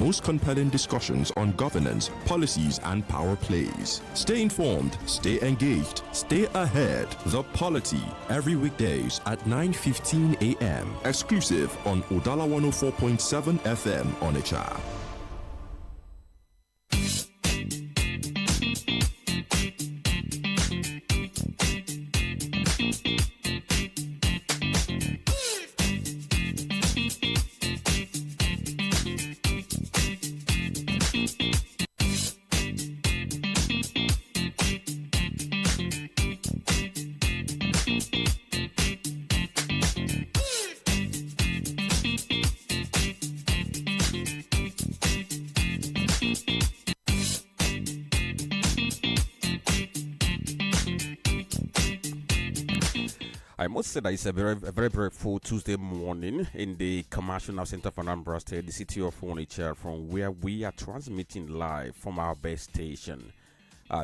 most compelling discussions on governance, policies, and power plays. Stay informed, stay engaged, stay ahead. The Polity, every weekdays at 9:15 a.m. Exclusive on Udala 104.7 FM Onitsha. I must say that it's a very full Tuesday morning in the Commercial Center for Anambra State, the city of Onitsha, from where we are transmitting live from our base station.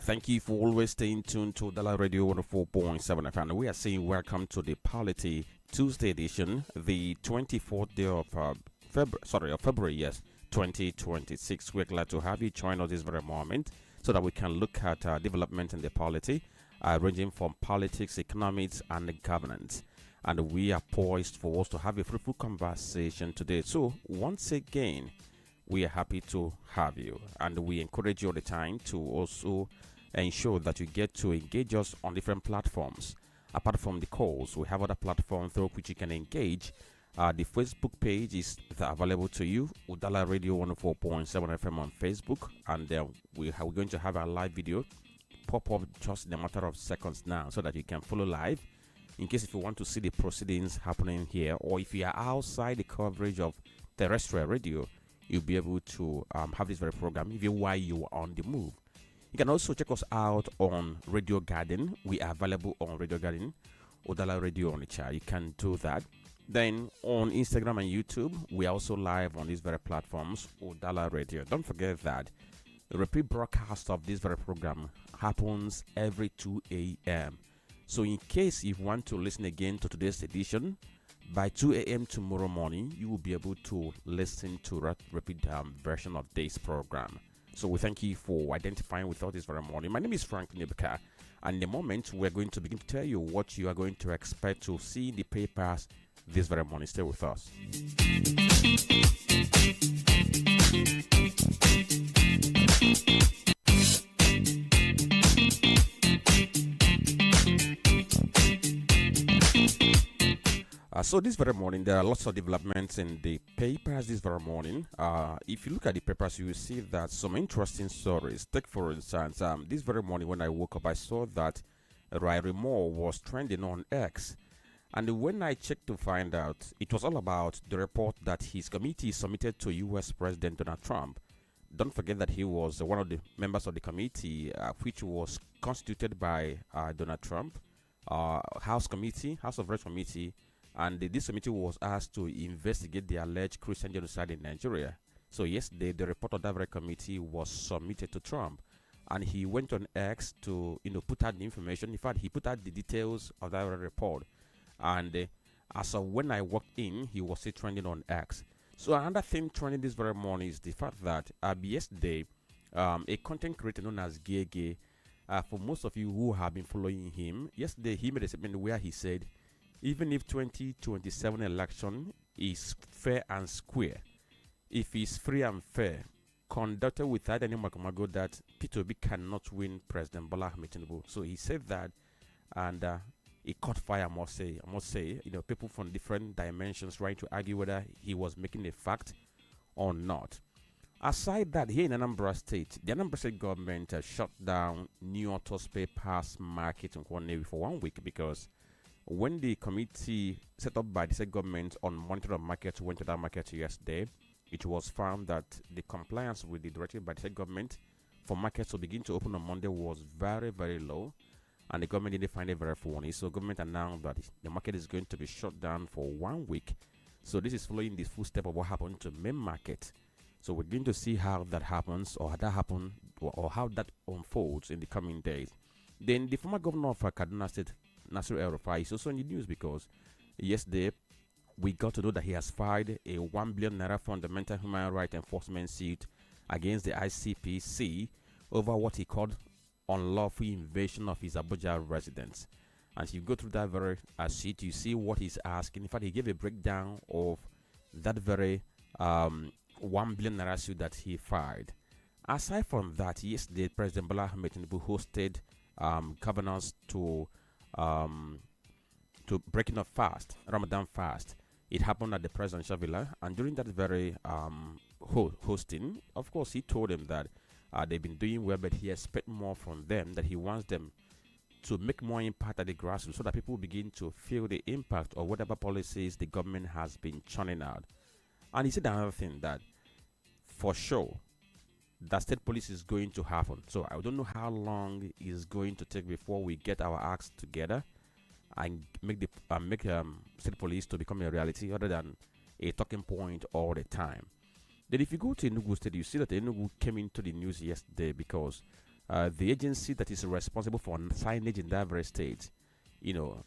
Thank you for always staying tuned to Udala Radio 104.7 FM. We are saying welcome to the Polity Tuesday edition, the 24th day of February, 2026. We're glad to have you join us this very moment so that we can look at development in the polity, ranging from politics, economics, and governance. And we are poised for us to have a fruitful conversation today. So once again, we are happy to have you, and we encourage you all the time to also ensure that you get to engage us on different platforms. Apart from the calls, we have other platforms through which you can engage. The Facebook page is available to you, Udala Radio 104.7 FM on Facebook, and we're going to have a live video pop up just in a matter of seconds now, so that you can follow live in case if you want to see the proceedings happening here, or if you are outside the coverage of terrestrial radio, you'll be able to have this very program even while you are on the move. You can also check us out on Radio Garden. We are available on Radio Garden, Udala Radio Onitsha. You can do that. Then on Instagram and YouTube, we are also live on these very platforms, Udala Radio. Don't forget that the repeat broadcast of this very program happens every 2 a.m. So in case you want to listen again to today's edition, by 2 a.m. tomorrow morning, you will be able to listen to a repeat version of this program. So we thank you for identifying with us this very morning. My name is Frank Nebeka, and in a moment, we're going to begin to tell you what you are going to expect to see in the papers this very morning. Stay with us. So this very morning, there are lots of developments in the papers this very morning. If you look at the papers, you will see that some interesting stories. Take for instance, this very morning when I woke up, I saw that Riley Moore was trending on X. And when I checked to find out, it was all about the report that his committee submitted to U.S. President Donald Trump. Don't forget that he was one of the members of the committee, which was constituted by Donald Trump, House of Reps Committee, and this committee was asked to investigate the alleged Christian genocide in Nigeria. So yesterday, the report of that very committee was submitted to Trump, and he went on X to put out the information. In fact, he put out the details of that report. And as of when I walked in, he was still trending on X. So another thing trending this very morning is the fact that yesterday, a content creator known as Gege, for most of you who have been following him, yesterday he made a statement where he said, even if 2027 election is fair and square, if it's free and fair, conducted without any magomago, that P2B cannot win President Bola Ahmed Tinubu. So he said that, and it caught fire, I must say. People from different dimensions trying to argue whether he was making a fact or not. Aside that, here in Anambra State, the Anambra State government shut down New Auto Spare Parts Market in Kwaneri for 1 week, because when the committee set up by the state government on monitoring markets went to that market yesterday, it was found that the compliance with the directive by the state government for markets to begin to open on Monday was very, very low, and the government didn't find it very funny. So government announced that the market is going to be shut down for 1 week. So this is following the full step of what happened to main market. So we're going to see how that happens, or how that unfolds in the coming days. Then the former governor of Kaduna State, Nasir El-Rufai, is also in the news, because yesterday we got to know that he has filed a 1 billion naira fundamental human right enforcement suit against the ICPC over what he called unlawful invasion of his Abuja residence. And if you go through that very sheet, you see what he's asking. In fact, he gave a breakdown of that very 1 billion naira suit that he filed. Aside from that, yesterday, President Bola Ahmed Tinubu hosted governors to breaking up fast, Ramadan fast. It happened at the presidential villa, and during that very hosting, of course, he told them that they've been doing well, but he expects more from them, that he wants them to make more impact at the grassroots so that people begin to feel the impact of whatever policies the government has been churning out. And he said another thing, that for sure, that state police is going to happen. So I don't know how long it's going to take before we get our acts together and make state police to become a reality other than a talking point all the time. Then if you go to Enugu State, you see that Enugu came into the news yesterday because the agency that is responsible for signage in that very state,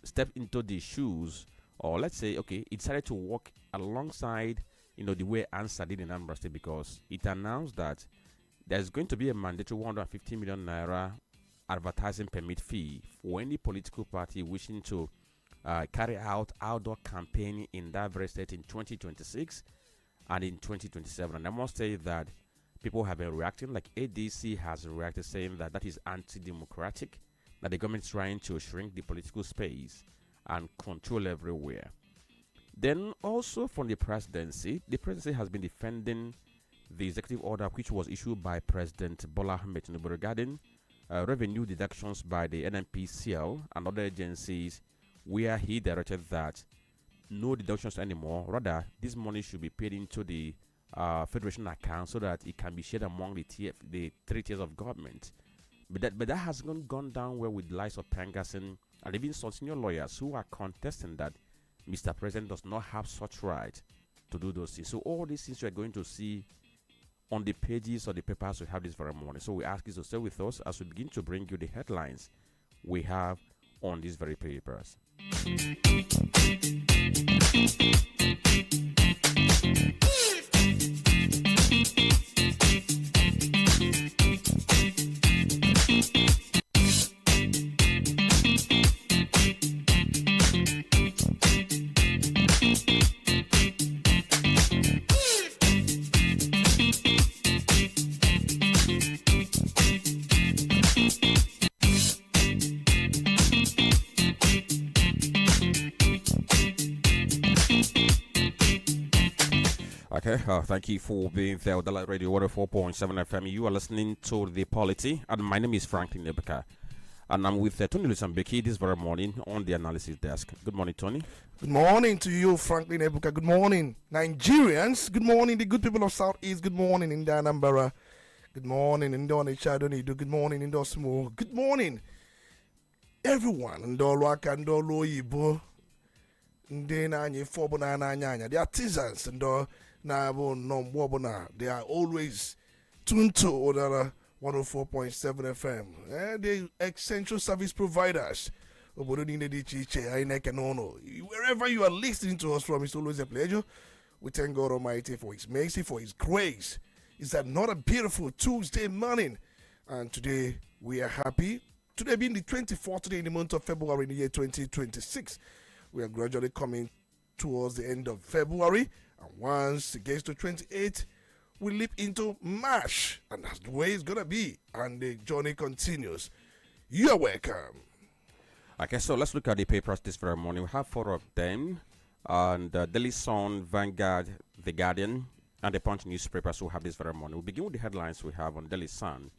stepped into the shoes, or let's say, okay, it decided to work alongside, the way ANSA did in Anambra State, because it announced that there's going to be a mandatory 150 million naira advertising permit fee for any political party wishing to carry out outdoor campaigning in that very state in 2026 and in 2027. And I must say that people have been reacting, like ADC has reacted, saying that that is anti-democratic, that the government is trying to shrink the political space and control everywhere. Then also from the presidency has been defending the executive order which was issued by President Bola Ahmed Tinubu regarding revenue deductions by the NNPCL and other agencies, where he directed that no deductions anymore. Rather, this money should be paid into the federation account so that it can be shared among the 3 tiers of government. But that has gone down well with the likes of Pangasin and even some senior lawyers who are contesting that Mr. President does not have such right to do those things. So all these things you are going to see on the pages of the papers we have this very morning. So we ask you to stay with us as we begin to bring you the headlines we have on these very papers. Okay, thank you for being there. Udala Radio 104.7 FM. You are listening to the Polity, and my name is Franklin Nebeka. And I'm with Tony Lusambeki this very morning on the analysis desk. Good morning, Tony. Good morning to you, Franklin Ebuka. Good morning, Nigerians. Good morning, the good people of Southeast. Good morning, in Anambra. Good morning, in Onitsha. Good morning, in Osmo. Good morning, everyone. In Dolwaka, in Doloyibo. The artisans and they are always tuned to Udala 104.7 FM. The essential service providers. Wherever you are listening to us from, it's always a pleasure. We thank God Almighty for His mercy, for His grace. It's another beautiful Tuesday morning. And today we are happy. Today being the 24th day in the month of February in the year 2026. We are gradually coming towards the end of February, and once it gets to 28, we leap into March, and that's the way it's gonna be, and the journey continues. You're welcome. Okay, so let's look at the papers this very morning. We have 4 of them, and Daily Sun, Vanguard, The Guardian, and the Punch newspapers will have this very morning. We'll begin with the headlines we have on Daily Sun.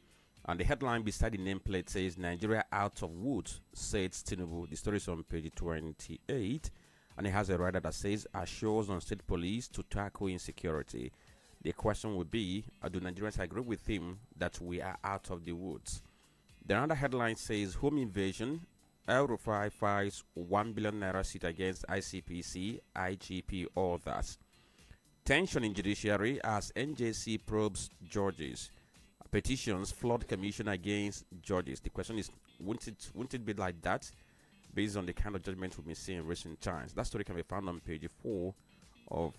And the headline beside the nameplate says, Nigeria out of woods, says Tinubu. The story is on page 28. And it has a writer that says, assures on state police to tackle insecurity. The question would be, do Nigerians agree with him that we are out of the woods? The other headline says, home invasion, El-Rufai files 1 billion naira suit against ICPC, IGP, others. Tension in judiciary as NJC probes judges. Petitions flood commission against judges. The question is, wouldn't it be like that? based on the kind of judgment we've been seeing in recent times. That story can be found on page 4 of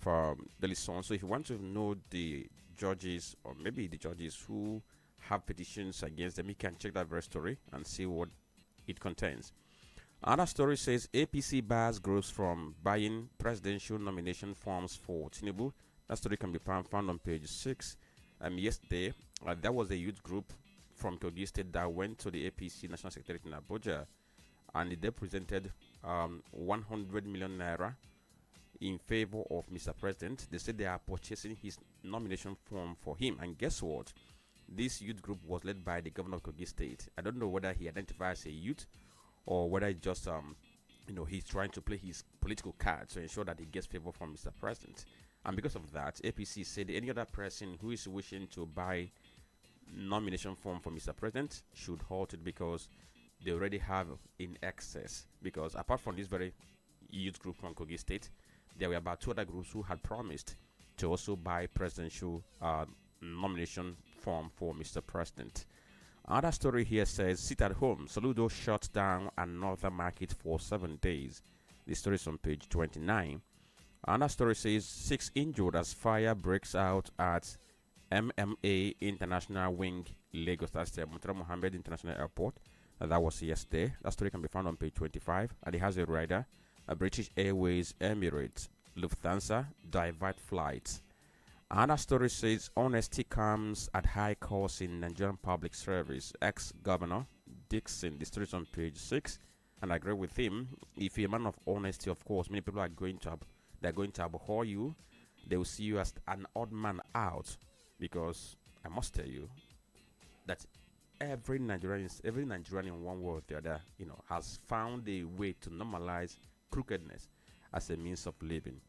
Daily Sun. So if you want to know the judges, or maybe the judges who have petitions against them, you can check that very story and see what it contains. Another story says APC bars grows from buying presidential nomination forms for Tinubu. That story can be found on page 6. Yesterday, there was a youth group from Kogi State that went to the APC National Secretariat in Abuja, and they presented 100 million naira in favor of Mr. President. They said they are purchasing his nomination form for him. And guess what? This youth group was led by the governor of Kogi State. I don't know whether he identifies a youth or whether it's just he's trying to play his political card to ensure that he gets favor from Mr. President. And because of that, APC said any other person who is wishing to buy nomination form for Mr. President should halt it, because they already have in excess. Because apart from this very youth group from Kogi State, there were about 2 other groups who had promised to also buy presidential nomination form for Mr. President. Another story here says, sit at home, Soludo shuts down another market for 7 days. This story is on page 29. Another story says, 6 injured as fire breaks out at MMA International Wing, Lagos. That's the Murtala Mohammed International Airport. That was yesterday. That story can be found on page 25. And it has a rider, British Airways, Emirates, Lufthansa, divert flights. Another story says, honesty comes at high cost in Nigerian public service. Ex-governor Dixon. The story is on page 6. And I agree with him. If you're a man of honesty, of course, many people are going to abhor you. They will see you as an odd man out. Because I must tell you that every Nigerian in one way or the other, has found a way to normalize crookedness as a means of living.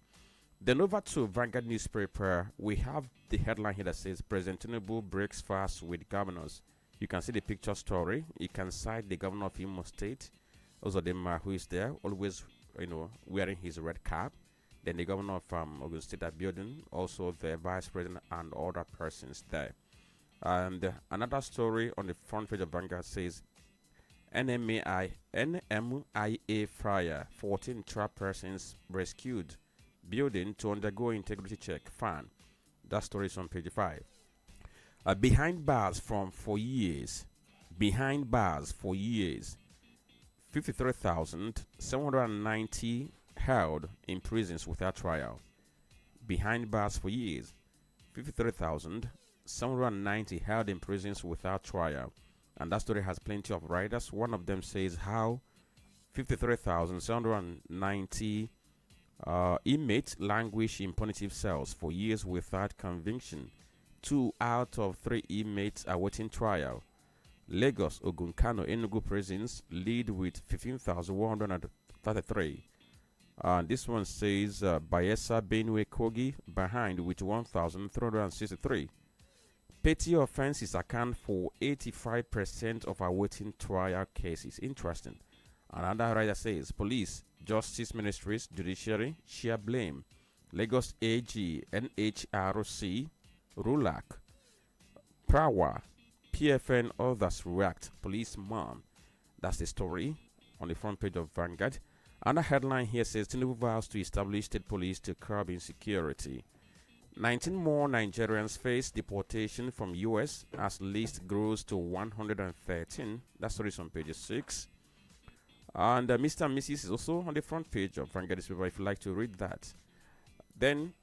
Then over to Vanguard newspaper, we have the headline here that says President Tinubu breaks fast with governors. You can see the picture story. You can cite the governor of Imo State, also who is there, always wearing his red cap. Then the governor of Ogun State building, also the vice president and other persons there. And another story on the front page of Vanguard says NMIA fire, 14 trapped persons rescued, building to undergo integrity check, fan. That story is on page 5. Behind bars for years, 53,790 held in prisons without trial. Behind bars for years, 53,790 held in prisons without trial. And that story has plenty of writers. One of them says how 53,790 inmates languish in punitive cells for years without conviction. 2 out of 3 inmates awaiting trial. Lagos, Ogun, Kano, Enugu prisons lead with 15,133. This one says Bayelsa, Benue, Kogi behind with 1,363. Petty offenses account for 85% of awaiting trial cases. Interesting. Another writer says police, justice ministries, judiciary share blame. Lagos AG, NHRC, RULAC, Prawa, PFN, others react. Police mom. That's the story on the front page of Vanguard. Another headline here says Tinubu vows to establish state police to curb insecurity. 19 more Nigerians face deportation from U.S. as list grows to 113. That story is on page 6. And Mr. and Mrs. is also on the front page of Vanguard newspaper if you like to read that. Then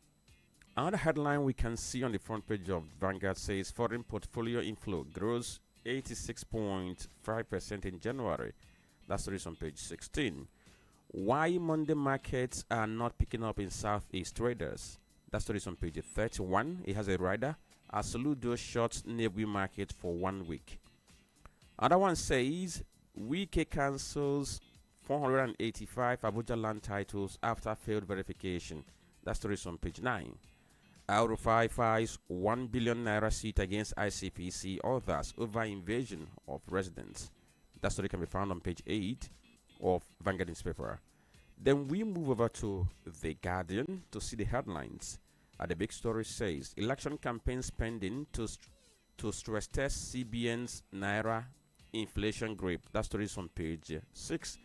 another headline we can see on the front page of Vanguard says foreign portfolio inflow grows 86.5% in January. That story is on page 16. Why Monday markets are not picking up in Southeast traders. That story is on page 31. It has a rider. Asoludo shuts Nebu market for 1 week. Other one says Wike cancels 485 Abuja land titles after failed verification. That story is on page 9. Al-Rufai files 1 billion naira seat against ICPC others over invasion of residents. That story can be found on page 8 of Vanguard newspaper. Then we move over to The Guardian to see the headlines. The big story says election campaign spending to stress test CBN's Naira inflation grip. That story is on page 6.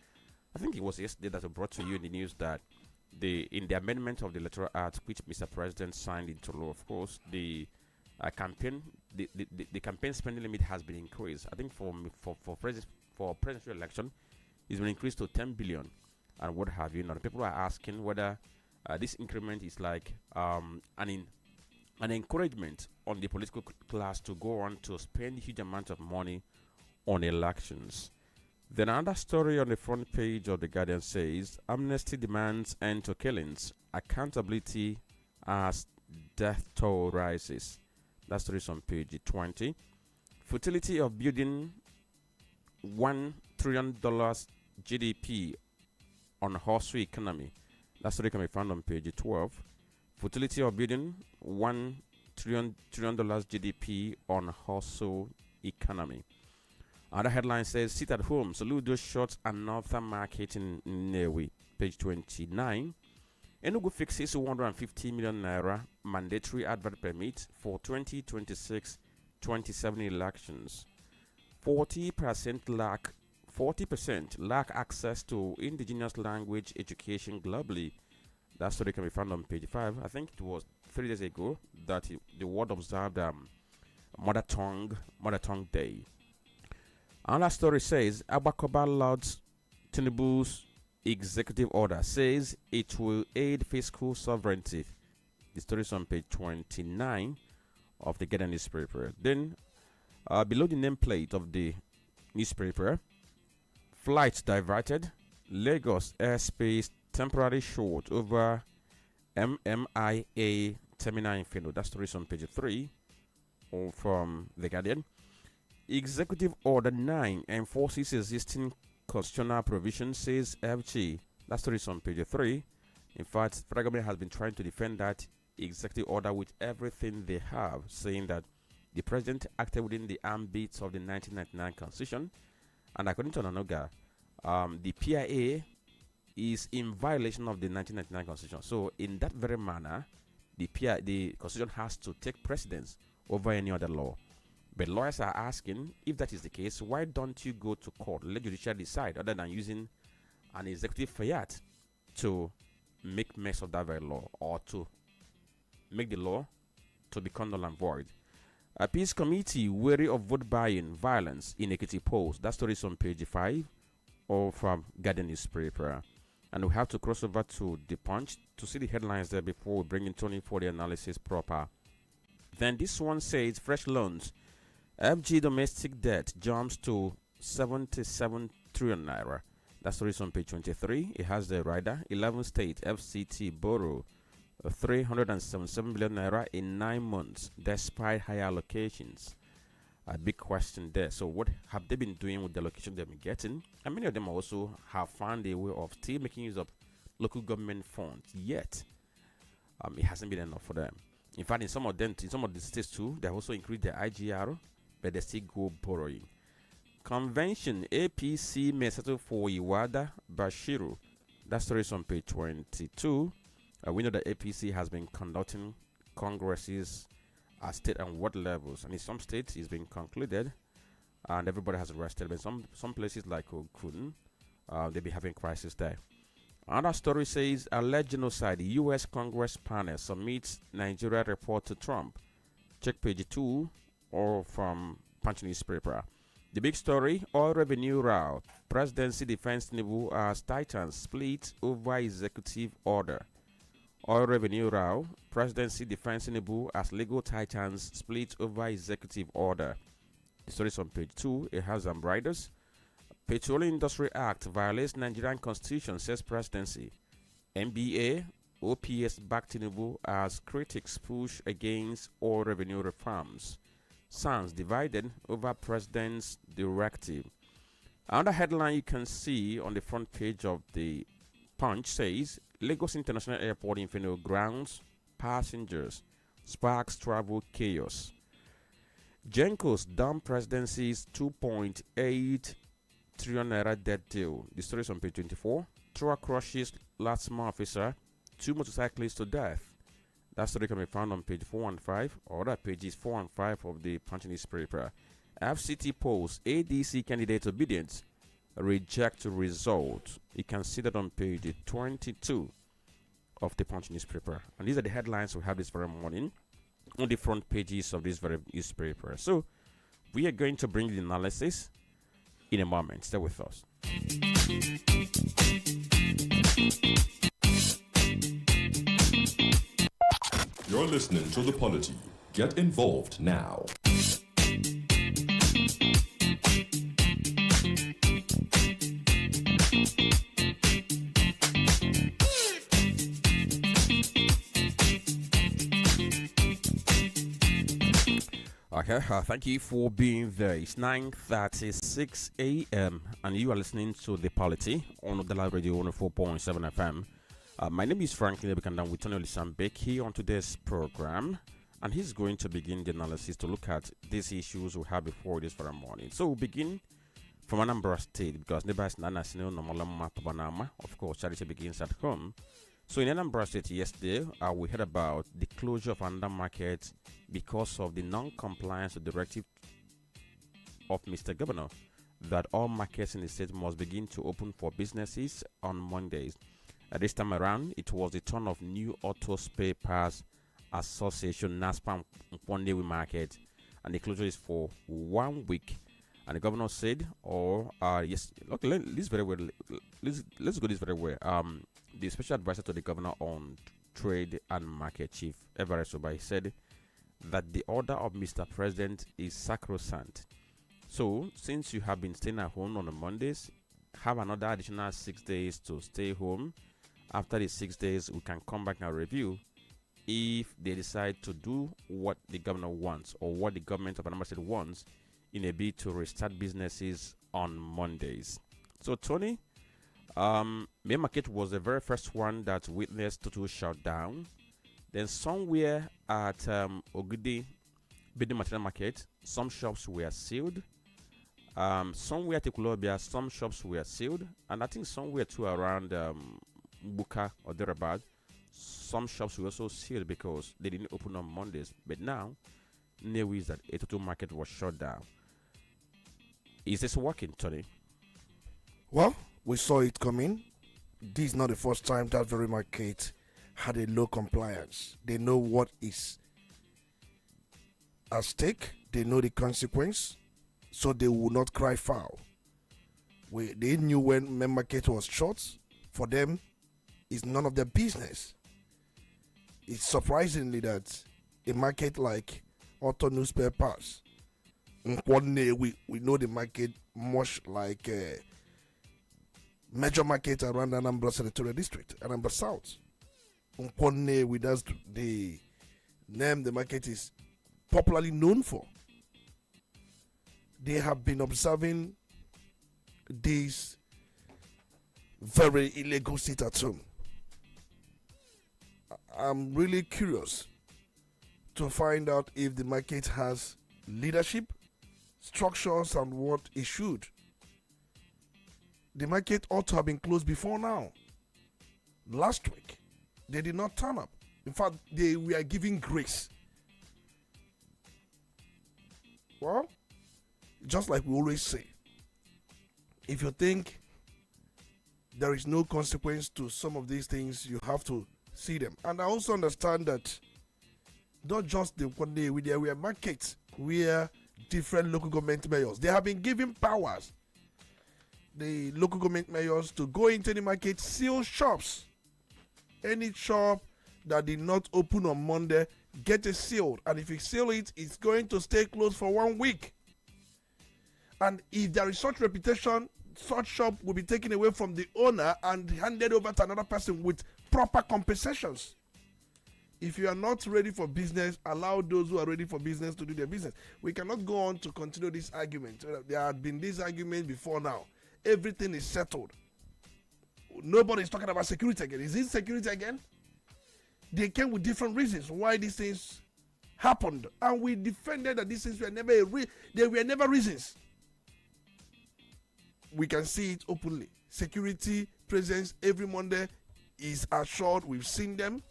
I think it was yesterday that I brought to you in the news that in the amendment of the Electoral Act, which Mr. President signed into law, of course, campaign the campaign spending limit has been increased. I think for presidential election, it's been increased to 10 billion and what have you. Now, people are asking whether this increment is like an encouragement on the political class to go on to spend huge amounts of money on elections. Then another story on the front page of the Guardian says Amnesty demands end to killings, accountability as death toll rises. That story is on page 20. Futility of building $1 trillion GDP on hustle economy. That story can be found on page 12. Futility of building $1 trillion GDP on hustle economy. Other headline says, sit at home, Soludo shuts another market in Newi. Page 29. Enugu fixes 150 million naira mandatory advert permit for 2026-27 elections. 40% lack access to indigenous language education globally. That story can be found on page 5. I think it was 3 days ago that the world observed Mother Tongue Day. Another story says Abakoba lauds Tinubu's executive order, says it will aid fiscal sovereignty. The story is on page 29 of the Guardian newspaper. Then, below the nameplate of the newspaper, flights diverted, Lagos airspace temporarily short over MMIA terminal in Fino. That story is on page 3 from the Guardian. Executive Order 9 enforces existing constitutional provision, says FG. That story is on page 3. In fact, federal government has been trying to defend that executive order with everything they have, saying that the president acted within the ambit of the 1999 Constitution, and according to Nanoga, the PIA is in violation of the 1999 Constitution. So, in that very manner, the Constitution has to take precedence over any other law. But lawyers are asking, if that is the case, why don't you go to court, let judiciary decide, other than using an executive fiat to make mess of that very law, or to make the law to become null and void. A peace committee wary of vote buying violence in Ekiti Post. That story is on page 5 or from Guardian newspaper. And we have to cross over to the Punch to see the headlines there before we bring in Tony for the analysis proper. Then this one says fresh loans. FG domestic debt jumps to 77 trillion naira. That story is on page 23. It has the rider 11 state FCT borrow 377 billion naira in 9 months despite higher allocations. A big question there. So what have they been doing with the allocation they've been getting? And many of them also have found a way of still making use of local government funds. Yet, it hasn't been enough for them. In fact, in some of the states too, they also increased their IGR, but they still go borrowing. Convention APC may settle for Iwada Bashiru. That story is on page 22. We know that APC has been conducting congresses at state and ward levels, and in some states it's been concluded, and everybody has rested. But some places like Okun, they'll be having crisis there. Another story says alleged genocide. U.S. Congress panel submits Nigeria report to Trump. Check page 2 or from Punch newspaper. The big story: oil revenue row. Presidency defends Tinubu as Titans split over executive order. Oil revenue row. Presidency defends Tinubu as legal Titans split over executive order. The story is on page 2. It has riders. Petroleum Industry Act violates Nigerian Constitution, says Presidency. NBA, OPS back Tinubu as critics push against oil revenue reforms. Sands divided over President's directive. Another headline you can see on the front page of the Punch says Lagos International Airport in Fino grounds passengers, sparks travel chaos. Genco's dump presidency's 2.8 trillion naira debt deal. The story is on page 24. Truck crushes LATSMA officer, 2 motorcyclists to death. That story can be found on page 4 and 5, or other pages 4 and 5 of the Punch newspaper. FCT polls ADC candidate obedience. reject result. You can see that on page 22 of the Punch newspaper. And these are the headlines we have this very morning on the front pages of this very newspaper. So we are going to bring the analysis in a moment. Stay with us. You're listening to The Polity. Get involved now. Okay, thank you for being there. It's 9:36 a.m. and you are listening to The Polity on Udala Radio 104.7 FM. My name is Franklin Ebikanda with Tony Olisambek here on today's program, and he's going to begin the analysis to look at these issues we have before this very morning. So we'll begin from Anambra State because neighbors Nana Sino Nomalama Pabanama, of course, charity begins at home. So in Anambra State yesterday, we heard about the closure of Anambra Market because of the non-compliance with the directive of Mr. Governor that all markets in the state must begin to open for businesses on Mondays. At this time around, it was the turn of New Auto Spare Parts Association NASPA Nkwonewi Market, and the closure is for 1 week. And the governor said, yes, okay, let's go this very well. The special advisor to the governor on trade and market, Chief Everest Obai, said that the order of Mr. President is sacrosanct. So, since you have been staying at home on the Mondays, have another additional 6 days to stay home. After the 6 days, we can come back and review if they decide to do what the governor wants or what the government of Anambra State wants in a bid to restart businesses on Mondays. So, Tony, Main Market was the very first one that witnessed total shutdown. Then somewhere at Ogidi Building Material Market, some shops were sealed. Somewhere at Ekulobia, some shops were sealed. And I think somewhere too around Buka or thereabout, some shops were also sealed because they didn't open on Mondays. But now, news is that a total market was shut down. Is this working, Tony? Well, we saw it coming. This is not the first time that very market had a low compliance. They know what is at stake. They know the consequence, so they will not cry foul. They knew when main market was shut. For them, it's none of their business. It's surprisingly that a market like Auto New Spare Parts, one day we know the market much like major market around Anambra Senatorial District, Anambra South. One day that's the name the market is popularly known for. They have been observing this very illegal sit at home. I'm really curious to find out if the market has leadership, structures, and what it should. The market ought to have been closed before now. Last week, they did not turn up. In fact, they were giving grace. Well, just like we always say, if you think there is no consequence to some of these things, you have to see them. And I also understand that not just the one day, there were markets where different local government mayors, they have been given powers. The local government mayors to go into the market, seal shops. Any shop that did not open on Monday, get it sealed. And if you seal it, it's going to stay closed for 1 week. And if there is such reputation, such shop will be taken away from the owner and handed over to another person with proper compensations. If you are not ready for business, allow those who are ready for business to do their business. We cannot go on to continue this argument. There had been this argument before now. Everything is settled. Nobody is talking about security again. Is it security again? They came with different reasons why these things happened, and we defended that these things were never they were never reasons. We can see it openly. Security presence every Monday is assured. We've seen them.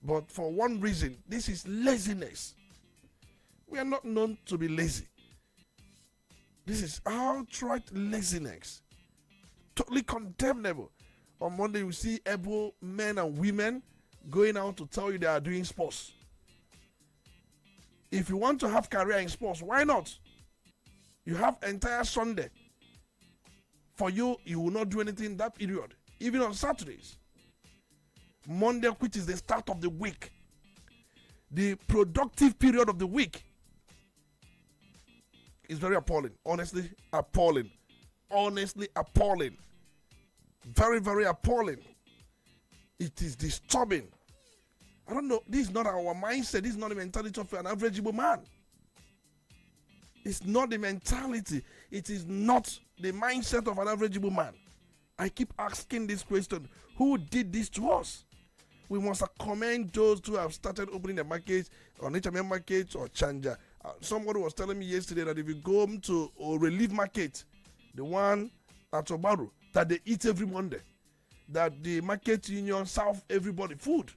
But for one reason, this is laziness. We are not known to be lazy. This is outright laziness. totally condemnable. On Monday, you see able men and women going out to tell you they are doing sports. If you want to have career in sports, why not? You have entire Sunday. For you, you will not do anything that period, even on Saturdays. Monday, which is the start of the week, the productive period of the week, is very appalling. Honestly, appalling. Honestly, appalling. Very, very appalling. It is disturbing. I don't know. This is not our mindset. This is not the mentality of an averageable man. It's not the mentality. It is not the mindset of an averageable man. I keep asking this question. Who did this to us? We must commend those who have started opening the markets on HMM markets or Chanja. Somebody was telling me yesterday that if you go to a relief market, the one at Obaru, that they eat every Monday, that the market union serve everybody food,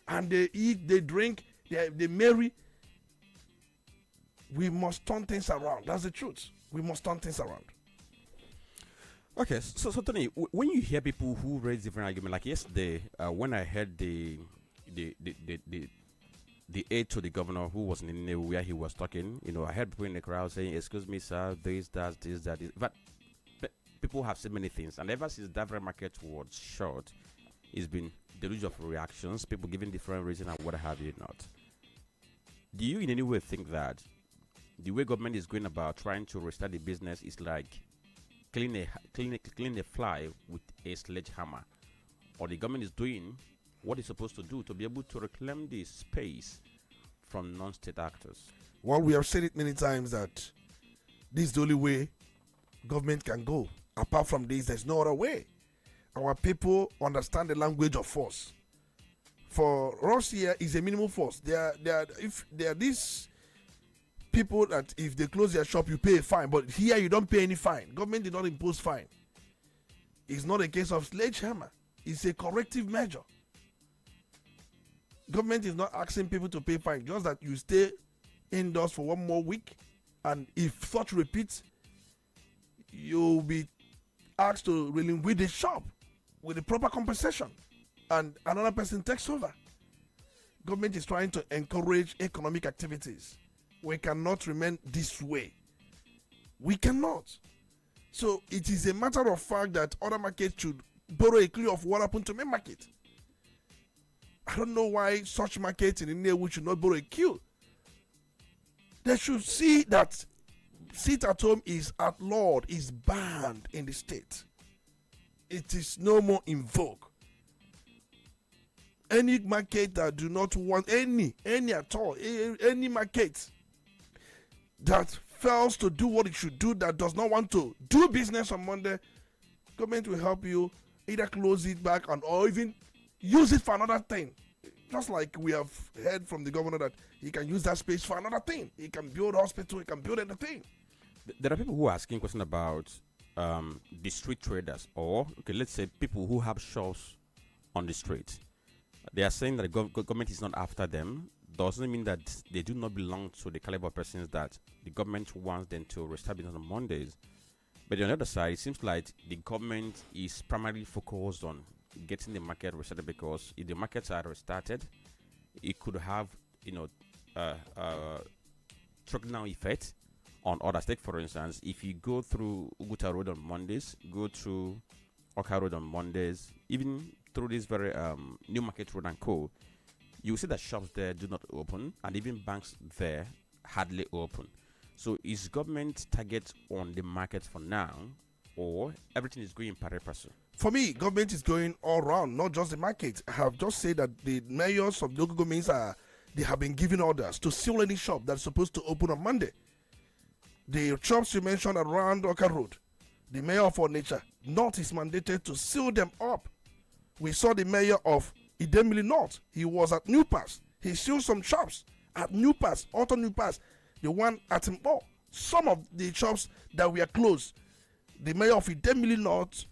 and they eat, they drink, they marry. We must turn things around. That's the truth. We must turn things around. Okay, so Tony, when you hear people who raise different arguments, like yesterday, when I heard the aide to the governor who was in the where he was talking, I heard people in the crowd saying, "Excuse me, sir, this, that." But people have said many things, and ever since that very market was short, it's been deluge of reactions, people giving different reasons and what have you not. Do you in any way think that the way government is going about trying to restart the business is like clean a fly with a sledgehammer, or the government is doing what it's supposed to do to be able to reclaim the space from non-state actors? Well, we have said it many times that this is the only way government can go. Apart from this, there's no other way. Our people understand the language of force. For us here, is a minimum force. If there are these people that if they close their shop, you pay a fine, but here you don't pay any fine. Government did not impose fine. It's not a case of sledgehammer. It's a corrective measure. Government is not asking people to pay fine, just that you stay indoors for one more week, and if such repeats, you'll be asked to relinquish the shop with the proper compensation, and another person takes over. Government is trying to encourage economic activities. We cannot remain this way. We cannot. So it is a matter of fact that other markets should borrow a clue of what happened to main market. I don't know why such markets in India should not borrow a clue. They should see that sit at home is outlawed, is banned in the state. It is no more in vogue. Any market that do not want any at all, any market that fails to do what it should do, that does not want to do business on Monday, government will help you either close it back or even use it for another thing. Just like we have heard from the governor that he can use that space for another thing. He can build hospital, he can build anything. There are people who are asking questions about the street traders, or let's say people who have shops on the street. They are saying that the government is not after them. Doesn't mean that they do not belong to the caliber of persons that the government wants them to restart business on Mondays. But on the other side, it seems like the government is primarily focused on getting the market restarted, because if the markets are restarted, it could have trickle-down effect on others. Take for instance, if you go through Uguta Road on Mondays, go through Oka Road on Mondays, even through this very New Market Road and Co., you will see that shops there do not open, and even banks there hardly open. So is government target on the market for now, or everything is going pari passu? For me, government is going all around, not just the market. I have just said that the mayors of local governments they have been given orders to seal any shop that's supposed to open on Monday. The shops you mentioned around Oka Road, the mayor of Onitsha North is mandated to seal them up. We saw the mayor of Idemili North. He was at New Pass. He sealed some shops at New Pass, Auto New Pass, the one at Mpo. Some of the shops that were closed, the mayor of Idemili North,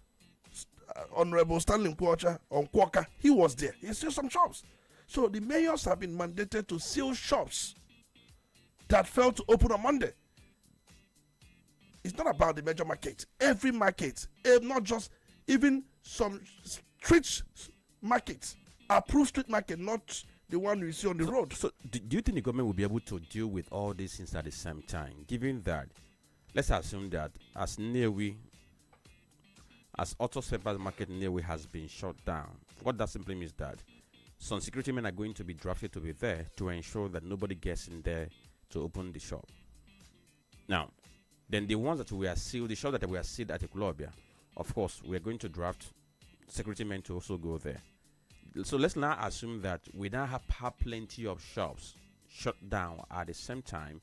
Honorable Stanley Nkwoka, he was there. He sealed some shops. So the mayors have been mandated to seal shops that failed to open on Monday. It's not about the major market. Every market, not just even some street markets, approved street market, not the one we see on the road. So do you think the government will be able to deal with all these things at the same time, given that, let's assume that as auto spare market Newe has been shut down, what that simply means that some security men are going to be drafted to be there to ensure that nobody gets in there to open the shop. Now, then the ones that we are sealed, the shop that we are sealed at Ekulobia, of course, we are going to draft security men to also go there. So let's now assume that we now have plenty of shops shut down at the same time.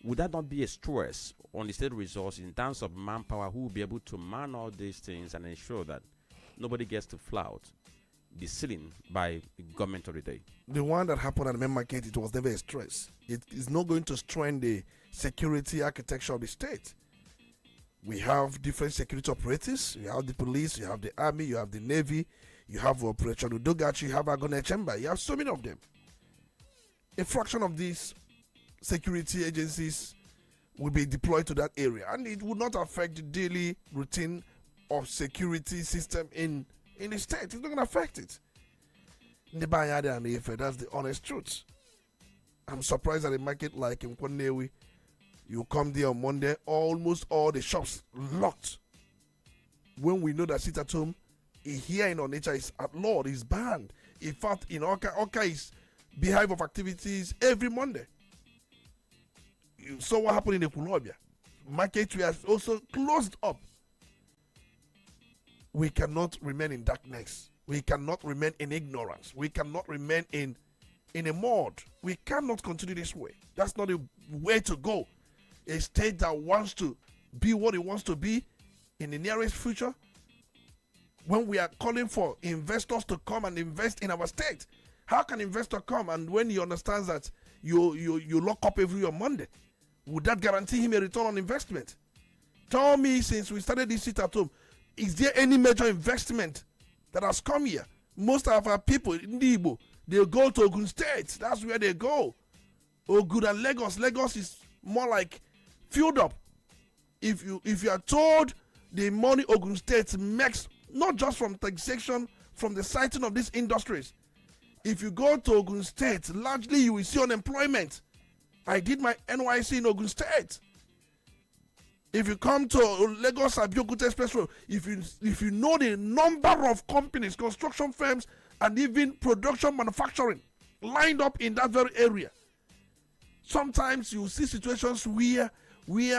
Would that not be a stress on the state resource in terms of manpower who will be able to man all these things and ensure that nobody gets to flout the ceiling by the government of the day? The one that happened at the main market, it was never a stress. It is not going to strain the security architecture of the state. We have different security operatives. You have the police, you have the army, you have the navy, you have Operation Udogachi, you have Agone Chamber. You have so many of them. A fraction of these security agencies will be deployed to that area, and it will not affect the daily routine of security system in the state. It's not going to affect it. That's the honest truth. I'm surprised at a market like in Kwanewi. You come there on Monday, almost all the shops locked. When we know that sit at home here in Onitsha is outlawed, is banned. In fact, in Oka is beehive of activities every Monday. You saw what happened in Ekulobia. Markets were also closed up. We cannot remain in darkness. We cannot remain in ignorance. We cannot remain in a mud. We cannot continue this way. That's not the way to go. A state that wants to be what it wants to be in the nearest future, when we are calling for investors to come and invest in our state, how can investor come and when he understands that you lock up every Monday, would that guarantee him a return on investment? Tell me, since we started this sit at home, is there any major investment that has come here? Most of our people in Igbo, they go to Ogun State. That's where they go. Ogun and Lagos. Lagos is more like filled up. If you are told the money Ogun State makes, not just from taxation, from the siting of these industries. If you go to Ogun State, largely you will see unemployment. I did my NYC in Ogun State. If you come to Lagos Abeokuta Express Road, if you know the number of companies, construction firms, and even production manufacturing lined up in that very area, sometimes you see situations where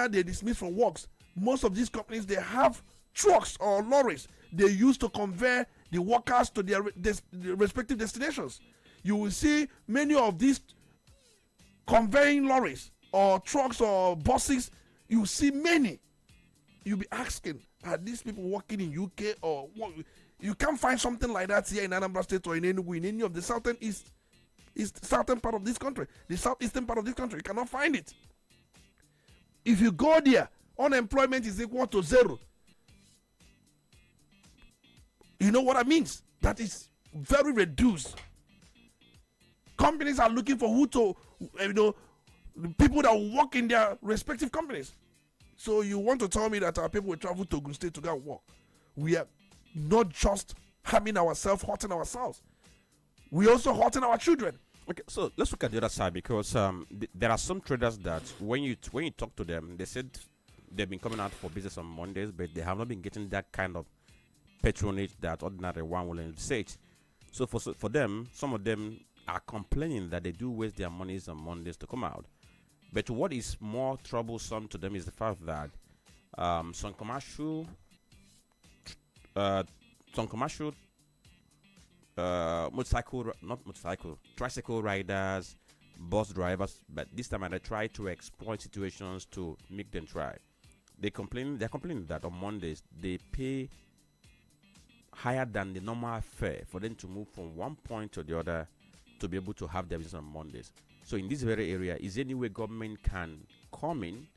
they dismiss from works. Most of these companies, they have trucks or lorries they use to convey the workers to their respective destinations. You will see many of these conveying lorries or trucks or buses. You see many. You'll be asking, are these people working in UK or what? You can't find something like that here in Anambra State or in Enugu, in any of the southern part of this country, the southeastern part of this country. You cannot find it. If you go there, unemployment is equal to 0. You know what that means? That is very reduced. Companies are looking for who to, people that work in their respective companies. So you want to tell me that our people will travel to Ogun State to go and work? We are not just harming ourselves, hurting ourselves. We also hurting our children. Okay, so let's look at the other side, because there are some traders that when you talk to them, they said they've been coming out for business on Mondays, but they have not been getting that kind of patronage that ordinary one will envisage. So for them, some of them are complaining that they do waste their monies on Mondays to come out. But what is more troublesome to them is the fact that some commercial tricycle riders, bus drivers, but this time they try to exploit situations to make them try. They're complaining that on Mondays they pay higher than the normal fare for them to move from one point to the other to be able to have their business on Mondays. So in this very area, is there any way government can come in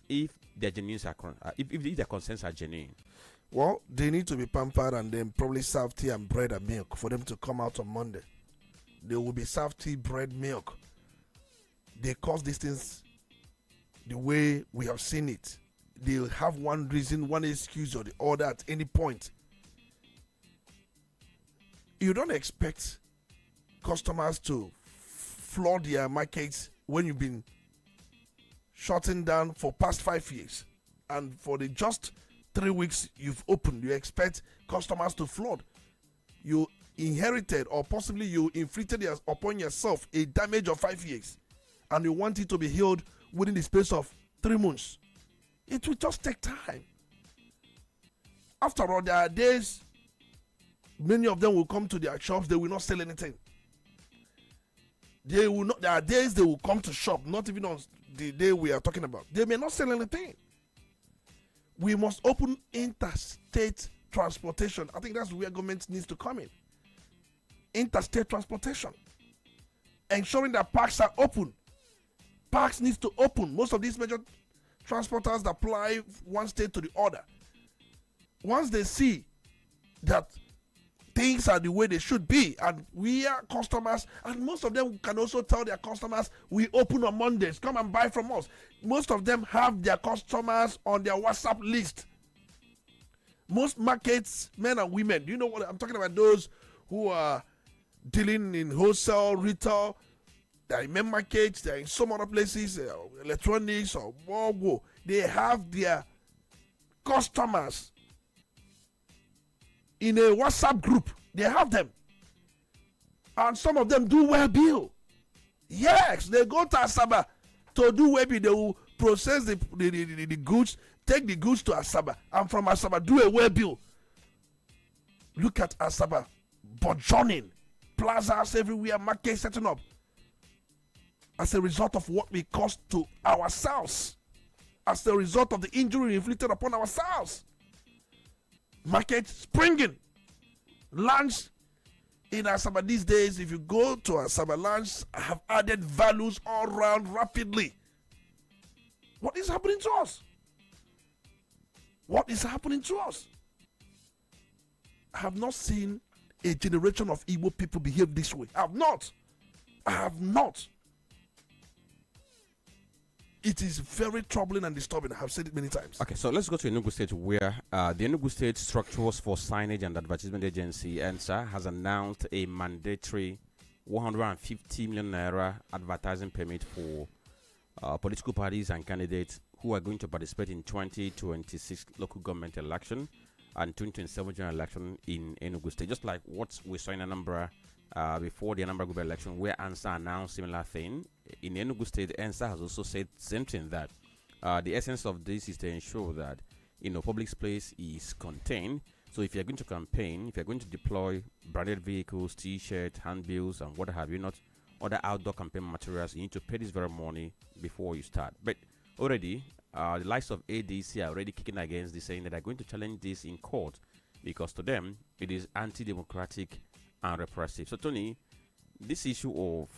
if their if their concerns are genuine? Well, they need to be pampered and then probably serve tea and bread and milk for them to come out on Monday. They will be served tea, bread, milk. They cause these things the way we have seen it. they'll have one reason, one excuse or the other at any point. You don't expect customers to flood their markets when you've been shutting down for past 5 years, and for the just 3 weeks you've opened, you expect customers to flood. You inherited, or possibly you inflicted upon yourself a damage of 5 years, and you want it to be healed within the space of 3 months. It will just take time. After all, there are days many of them will come to their shops, they will not sell anything. There are days they will come to shop, not even on the day we are talking about. They may not sell anything. We must open interstate transportation. I think that's where government needs to come in. Interstate transportation. Ensuring that parks are open. Parks needs to open. Most of these major transporters that apply one state to the other, once they see that things are the way they should be, and we are customers, and most of them can also tell their customers, we open on Mondays, come and buy from us. Most of them have their customers on their WhatsApp list. Most markets, men and women, do you know what I'm talking about? Those who are dealing in wholesale, retail, they're in main markets, they're in some other places, electronics or more. They have their customers in a WhatsApp group. They have them. And some of them do well bill. Yes, they go to Asaba to do well bill. They will process the goods, take the goods to Asaba, and from Asaba do a well bill. Look at Asaba burgeoning, plazas everywhere, markets setting up, as a result of what we caused to ourselves, as a result of the injury inflicted upon ourselves. Market springing. Lands in Asaba these days, if you go to Asaba, lands have added values all around rapidly. What is happening to us? What is happening to us? I have not seen a generation of Igbo people behave this way. I have not. I have not. It is very troubling and disturbing. I have said it many times. Okay, so let's go to Enugu State, where the Enugu State Structures for Signage and Advertisement Agency, ENSA, has announced a mandatory 150 million naira advertising permit for political parties and candidates who are going to participate in 2026 local government election and 2027 general election in Enugu State. Just like what we saw in Anambra before the Anambra Group election, where ENSA announced similar thing. In Enugu State, ENSA has also said same thing, that the essence of this is to ensure that public space is contained. So if you're going to campaign, if you're going to deploy branded vehicles, t-shirts, handbills, and what have you, not other outdoor campaign materials, you need to pay this very money before you start. But already, the likes of ADC are already kicking against this, saying that they're going to challenge this in court because to them it is anti-democratic and repressive. So Tony, this issue of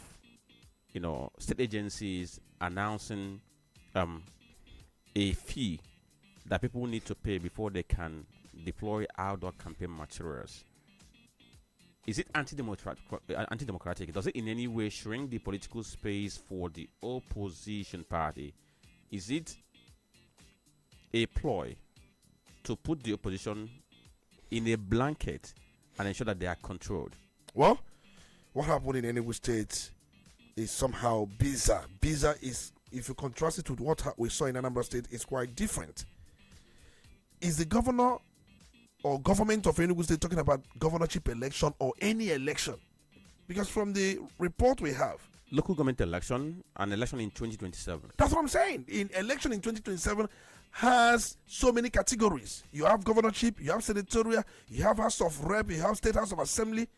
state agencies announcing a fee that people need to pay before they can deploy outdoor campaign materials, is it anti-democratic? Does it in any way shrink the political space for the opposition party? Is it a ploy to put the opposition in a blanket and ensure that they are controlled? Well, what happened in Enugu State is somehow bizarre. Bizarre is, if you contrast it with what we saw in Anambra State, it's quite different. Is the governor or government of Enugu State talking about governorship election or any election? Because from the report we have, local government election and election in 2027. That's what I'm saying. In election in 2027 has so many categories. You have governorship, you have senatorial, you have House of Rep, you have State House of Assembly.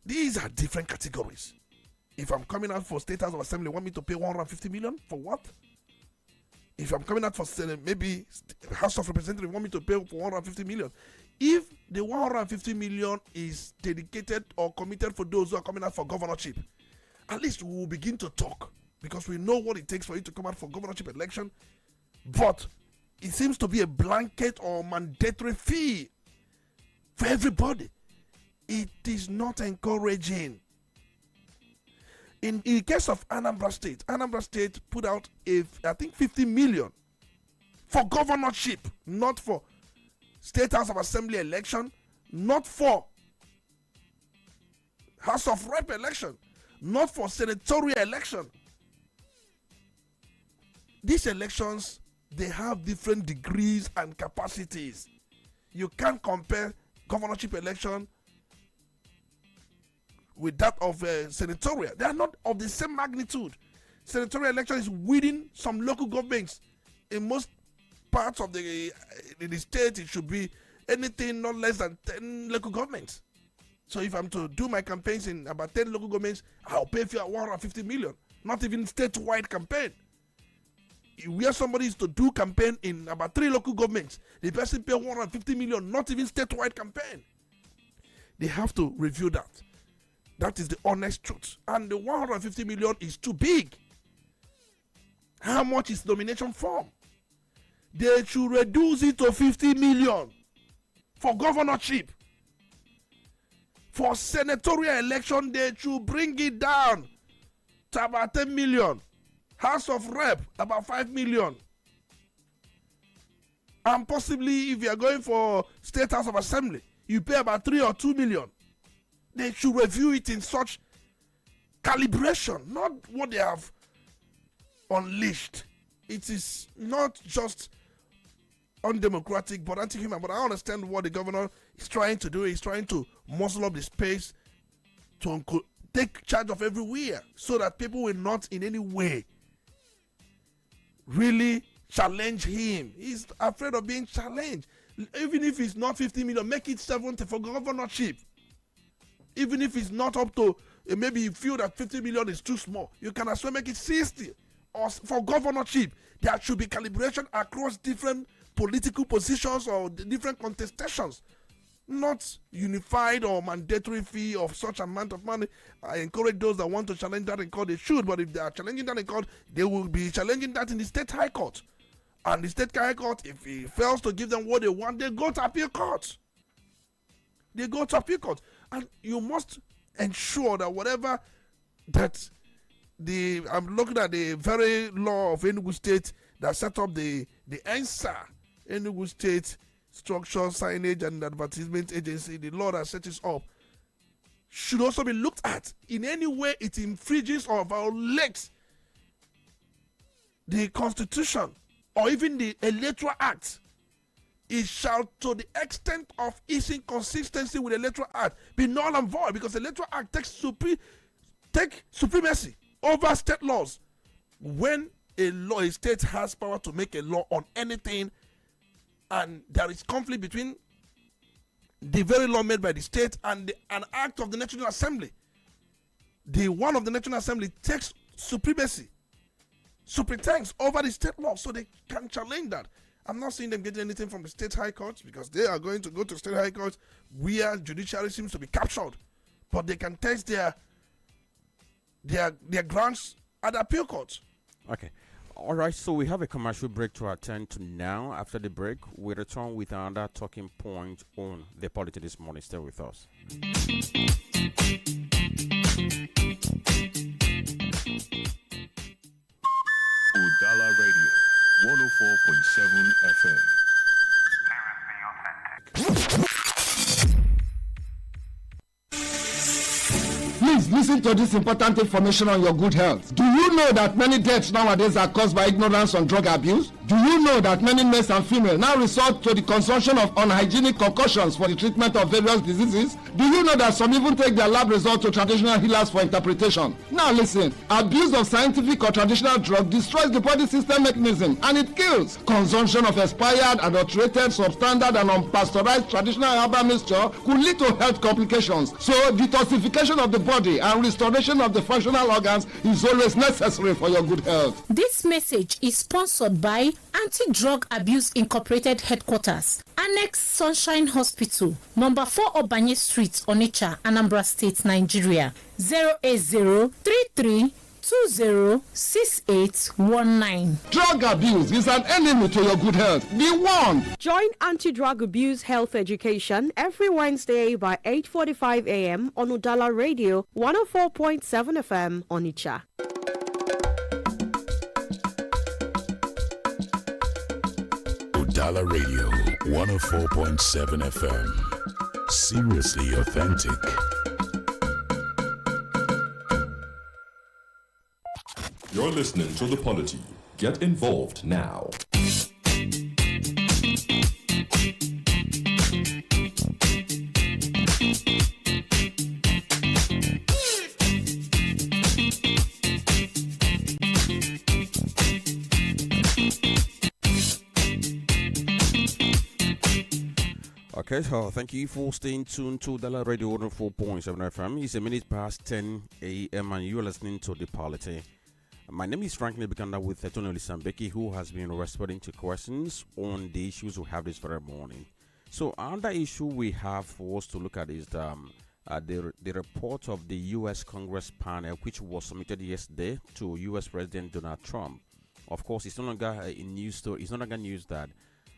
These are different categories. If I'm coming out for State House of Assembly, want me to pay 150 million for what? If I'm coming out for Senate, maybe House of Representatives want me to pay for 150 million. If the 150 million is dedicated or committed for those who are coming out for governorship, at least we will begin to talk, because we know what it takes for you to come out for governorship election. But it seems to be a blanket or mandatory fee for everybody. It is not encouraging. In the case of Anambra State put out I think 50 million for governorship, not for State House of Assembly election, not for House of Rep election, not for senatorial election. These elections, they have different degrees and capacities. You can't compare governorship election with that of senatorial. They are not of the same magnitude. Senatorial election is within some local governments. In most parts of the state, it should be anything not less than 10 local governments. So if I'm to do my campaigns in about 10 local governments, I'll pay for 150 million. Not even statewide campaign. Where somebody is to do campaign in about 3 local governments, the person pay 150 million, not even statewide campaign. They have to review that. That is the honest truth. And the 150 million is too big. How much is nomination form? They should reduce it to 50 million for governorship. For senatorial election, they should bring it down to about 10 million. House of Rep, about 5 million. And possibly, if you are going for State House of Assembly, you pay about 3 or 2 million. They should review it in such calibration, not what they have unleashed. It is not just undemocratic but anti-human. But I understand what the governor is trying to do. He's trying to muscle up the space to take charge of everywhere so that people will not in any way really challenge him. He's afraid of being challenged. Even if it's not 50 million, make it 70 for governorship. Even if it's not up to, maybe you feel that 50 million is too small, you can as well make it 60. Or for governorship, there should be calibration across different political positions or different contestations. Not unified or mandatory fee of such amount of money. I encourage those that want to challenge that in court, they should. But if they are challenging that in court, they will be challenging that in the state high court. And the state high court, if he fails to give them what they want, they go to appeal court. They go to appeal court. And you must ensure that whatever that I'm looking at the very law of Enugu State that set up the ENSA, Enugu State Structure, Signage and Advertisement Agency, the law that sets it up, should also be looked at. In any way it infringes or violates the Constitution or even the Electoral Act, it shall, to the extent of its inconsistency with the Electoral Act, be null and void, because the Electoral Act takes supremacy over state laws. When a state has power to make a law on anything, and there is conflict between the very law made by the state and an act of the National Assembly, the one of the National Assembly takes supremacy, superintends over the state law, so they can challenge that. I'm not seeing them getting anything from the state high courts, because they are going to go to state high courts where judiciary seems to be captured, but they can test their grounds at the appeal court. Okay. All right, so we have a commercial break to attend to now. After the break, we return with another talking point on the polity this morning. Stay with us. Udala Radio, 104.7 FM. Please listen to this important information on your good health. Do you know that many deaths nowadays are caused by ignorance on drug abuse? Do you know that many males and females now resort to the consumption of unhygienic concoctions for the treatment of various diseases? Do you know that some even take their lab results to traditional healers for interpretation? Now listen, abuse of scientific or traditional drug destroys the body system mechanism and it kills. Consumption of expired, adulterated, substandard and unpasteurized traditional herbal mixture could lead to health complications. So detoxification of the body and restoration of the functional organs is always necessary for your good health. This message is sponsored by Anti-Drug Abuse Incorporated Headquarters, Annex Sunshine Hospital, number 4 Obanye Street, Onitsha, Anambra State, Nigeria. 08033206819. Drug abuse is an enemy to your good health. Be warned. Join Anti-Drug Abuse Health Education every Wednesday by 8:45 a.m. on Udala Radio 104.7 FM Onitsha. Udala Radio 104.7 FM. Seriously authentic. You're listening to The Polity. Get involved now. Okay, so thank you for staying tuned to Udala Radio 4.7 FM. It's a minute past 10 a.m. and you are listening to The Polity. My name is Franklin Bikanda with Tony Olisambeki, who has been responding to questions on the issues we have this very morning. So, another issue we have for us to look at is the report of the U.S. Congress panel, which was submitted yesterday to U.S. President Donald Trump. Of course, it's no longer a news story. It's no longer news that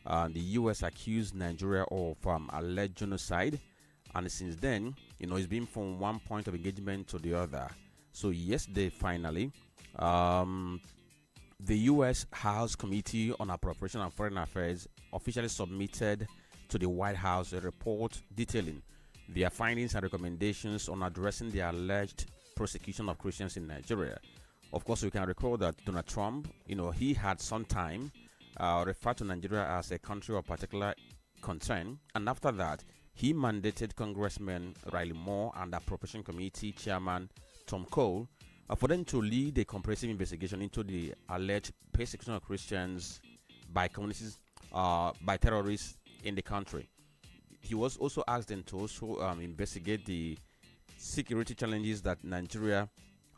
the U.S. accused Nigeria of alleged genocide, and since then, it's been from one point of engagement to the other. So yesterday, finally, the U.S. House Committee on Appropriation and Foreign Affairs officially submitted to the White House a report detailing their findings and recommendations on addressing the alleged persecution of Christians in Nigeria. Of course, we can recall that Donald Trump, he had some time referred to Nigeria as a country of particular concern, and after that, he mandated Congressman Riley Moore and Appropriation Committee Chairman Tom Cole for them to lead a comprehensive investigation into the alleged persecution of Christians by communities, by terrorists in the country. He was also asked them to also investigate the security challenges that Nigeria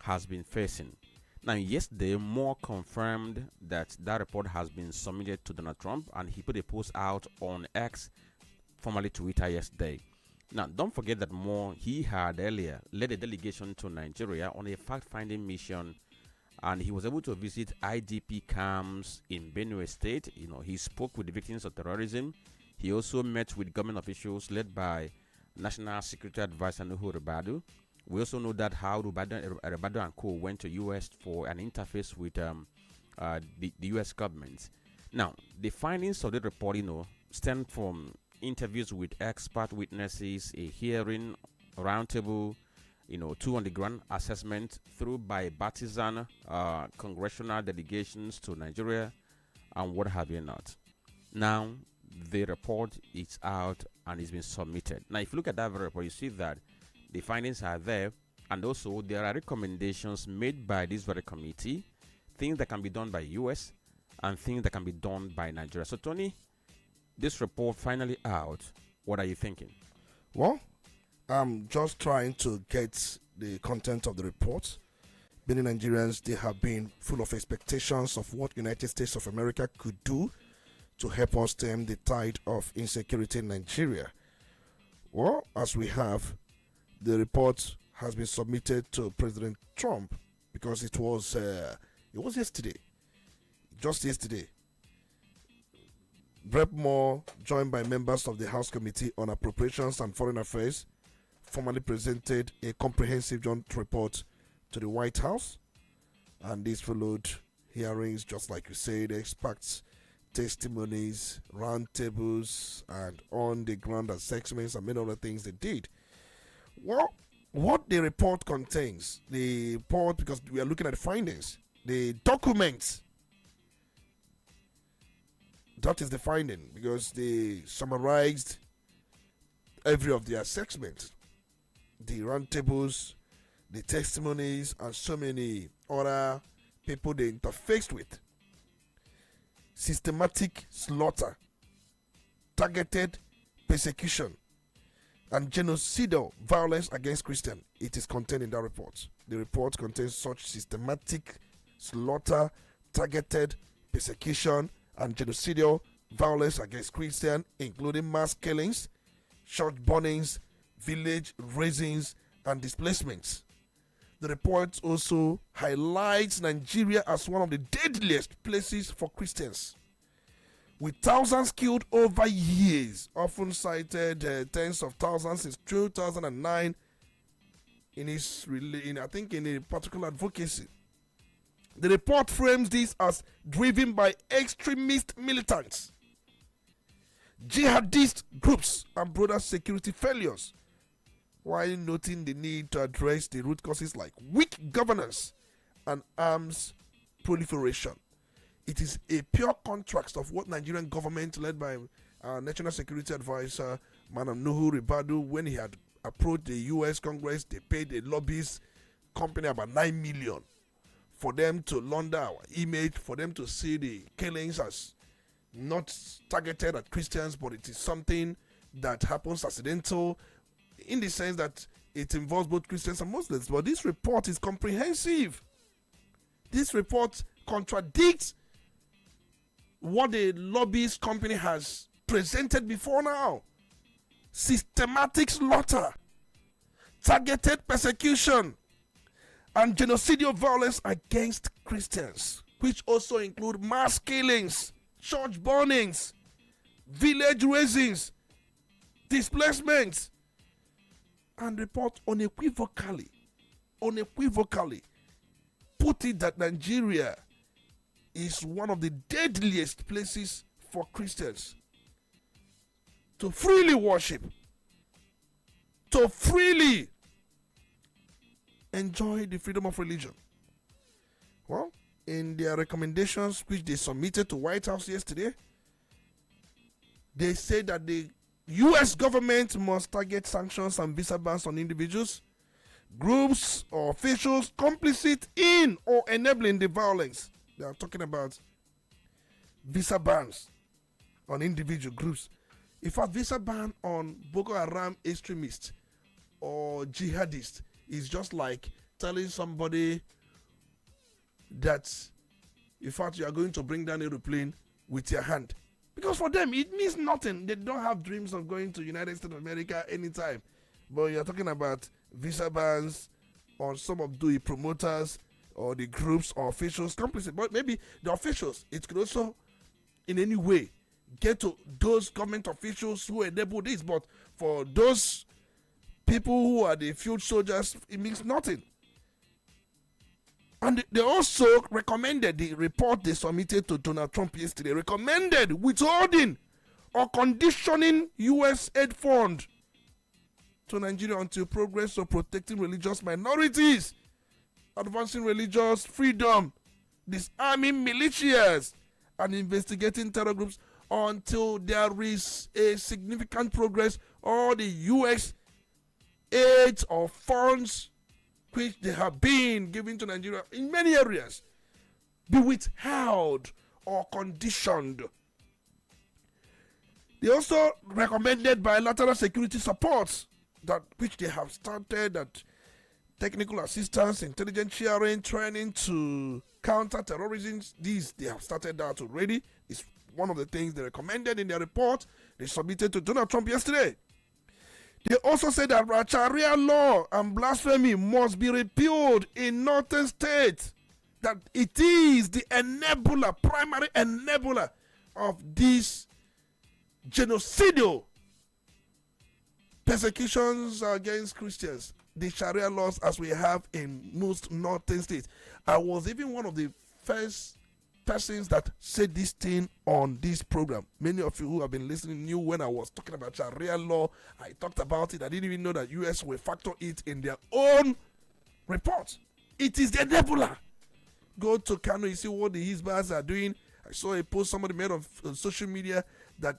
has been facing. Now, yesterday, Moore confirmed that report has been submitted to Donald Trump, and he put a post out on X, formerly Twitter, yesterday. Now, don't forget that Moore, he had earlier led a delegation to Nigeria on a fact-finding mission, and he was able to visit IDP camps in Benue State. He spoke with the victims of terrorism. He also met with government officials led by National Security Advisor Nuhu Ribadu. We also know that how Ribadu and co went to U.S. for an interface with the U.S. government. Now, the findings of the report, stem from interviews with expert witnesses, a hearing, roundtable, two on-the-ground assessment through bipartisan congressional delegations to Nigeria, and what have you not. Now, the report is out and it's been submitted. Now, if you look at that report, you see that the findings are there, and also there are recommendations made by this very committee, things that can be done by US and things that can be done by Nigeria. So, Tony, this report finally out. What are you thinking? Well, I'm just trying to get the content of the report. Many Nigerians, they have been full of expectations of what United States of America could do to help us stem the tide of insecurity in Nigeria. Well, as we have, the report has been submitted to President Trump because it was yesterday, just yesterday. Rep. Moore, joined by members of the House Committee on Appropriations and Foreign Affairs, formally presented a comprehensive joint report to the White House, and this followed hearings, just like you said, experts, testimonies, roundtables, and on-the-ground assessments, and many other things they did. Well, what the report contains, the report, because we are looking at the findings, the documents, that is the finding, because they summarized every of the assessments, the roundtables, the testimonies, and so many other people they interfaced with. Systematic slaughter, targeted persecution, and genocidal violence against Christians. It is contained in that report. The report contains such systematic slaughter, targeted persecution, and genocidal violence against Christians, including mass killings, church burnings, village razings, and displacements. The report also highlights Nigeria as one of the deadliest places for Christians, with thousands killed over years, often cited tens of thousands since 2009 in a particular advocacy. The report frames this as driven by extremist militants jihadist groups and broader security failures, while noting the need to address the root causes like weak governance and arms proliferation. It is a pure contrast of what Nigerian government led by our National Security Advisor, Madam Nuhu Ribadu, when he had approached the U.S. Congress, they paid a lobbyist company about 9 million for them to launder our image, for them to see the killings as not targeted at Christians, but it is something that happens accidental in the sense that it involves both Christians and Muslims. But this report is comprehensive. This report contradicts what the lobbyist company has presented before now. Systematic slaughter, targeted persecution, and genocidal violence against Christians, which also include mass killings, church burnings, village razings, displacements, and report unequivocally put it that Nigeria is one of the deadliest places for Christians to freely worship, to freely enjoy the freedom of religion. Well, in their recommendations which they submitted to White House yesterday, they say that the U.S. government must target sanctions and visa bans on individuals, groups, or officials complicit in or enabling the violence. They are talking about visa bans on individual groups. In fact, visa ban on Boko Haram extremists or jihadists is just like telling somebody that, in fact, you are going to bring down an aeroplane with your hand. Because for them, it means nothing. They don't have dreams of going to United States of America anytime. But you're talking about visa bans on some of the promoters or the groups or officials complicit. But maybe the officials, it could also in any way get to those government officials who enable this. But for those people who are the field soldiers, it means nothing. And they also recommended, the report they submitted to Donald Trump yesterday, recommended withholding or conditioning U.S. aid fund to Nigeria until progress of protecting religious minorities, advancing religious freedom, disarming militias, and investigating terror groups until there is a significant progress or the U.S. aid or funds which they have been given to Nigeria in many areas be withheld or conditioned. They also recommended bilateral security support that which they have started, that technical assistance, intelligence sharing, training to counter terrorism. These they have started that already. It's one of the things they recommended in their report they submitted to Donald Trump yesterday. They also said that Sharia law and blasphemy must be repealed in northern states. That it is the enabler, primary enabler of these genocidal persecutions against Christians. The Sharia laws as we have in most northern states. I was even one of the first persons that said this thing on this program. Many of you who have been listening knew when I was talking about Sharia law, I talked about it. I didn't even know that US will factor it in their own report. It is the enabler. Go to Kano, you see what the Hizbahs are doing. I saw a post somebody made on social media that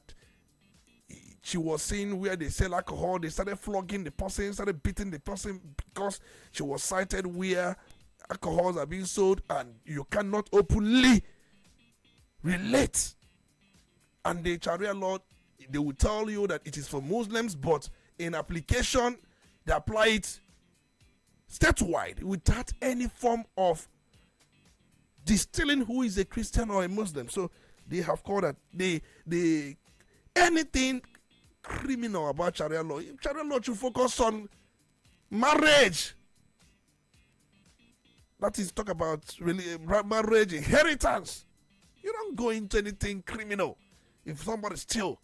she was seeing where they sell alcohol. They started flogging the person, started beating the person because she was cited where alcohols are being sold and you cannot openly relate. And the Sharia law, they will tell you that it is for Muslims, but in application, they apply it statewide without any form of distilling who is a Christian or a Muslim. So they have called that the anything criminal about Sharia law. Sharia law should focus on marriage. That is, talk about really marriage, inheritance. You don't go into anything criminal. If somebody steals,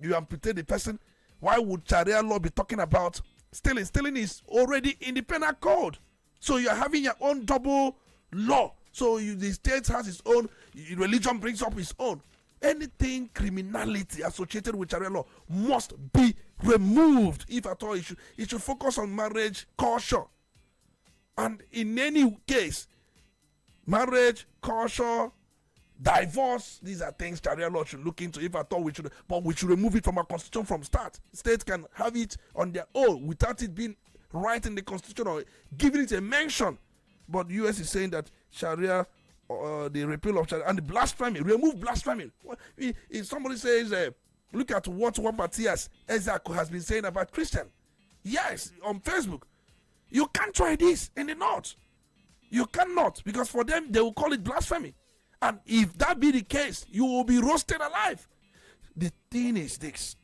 you amputate the person. Why would Sharia law be talking about stealing? Stealing is already in the penal code. So you're having your own double law. So the state has its own, religion brings up its own. anything criminality associated with Sharia law must be removed. If at all, it should focus on marriage culture. And in any case, marriage culture, divorce, these are things Sharia law should look into. If at all, we should remove it from our constitution from start. States can have it on their own without it being right in the constitution or giving it a mention. But US is saying that Sharia, the repeal of Sharia and the blasphemy, remove blasphemy. If somebody says, look at what one party has been saying about Christian, yes, on Facebook, you can't try this in the North. You cannot, because for them they will call it blasphemy. And if that be the case, you will be roasted alive. The thing is this: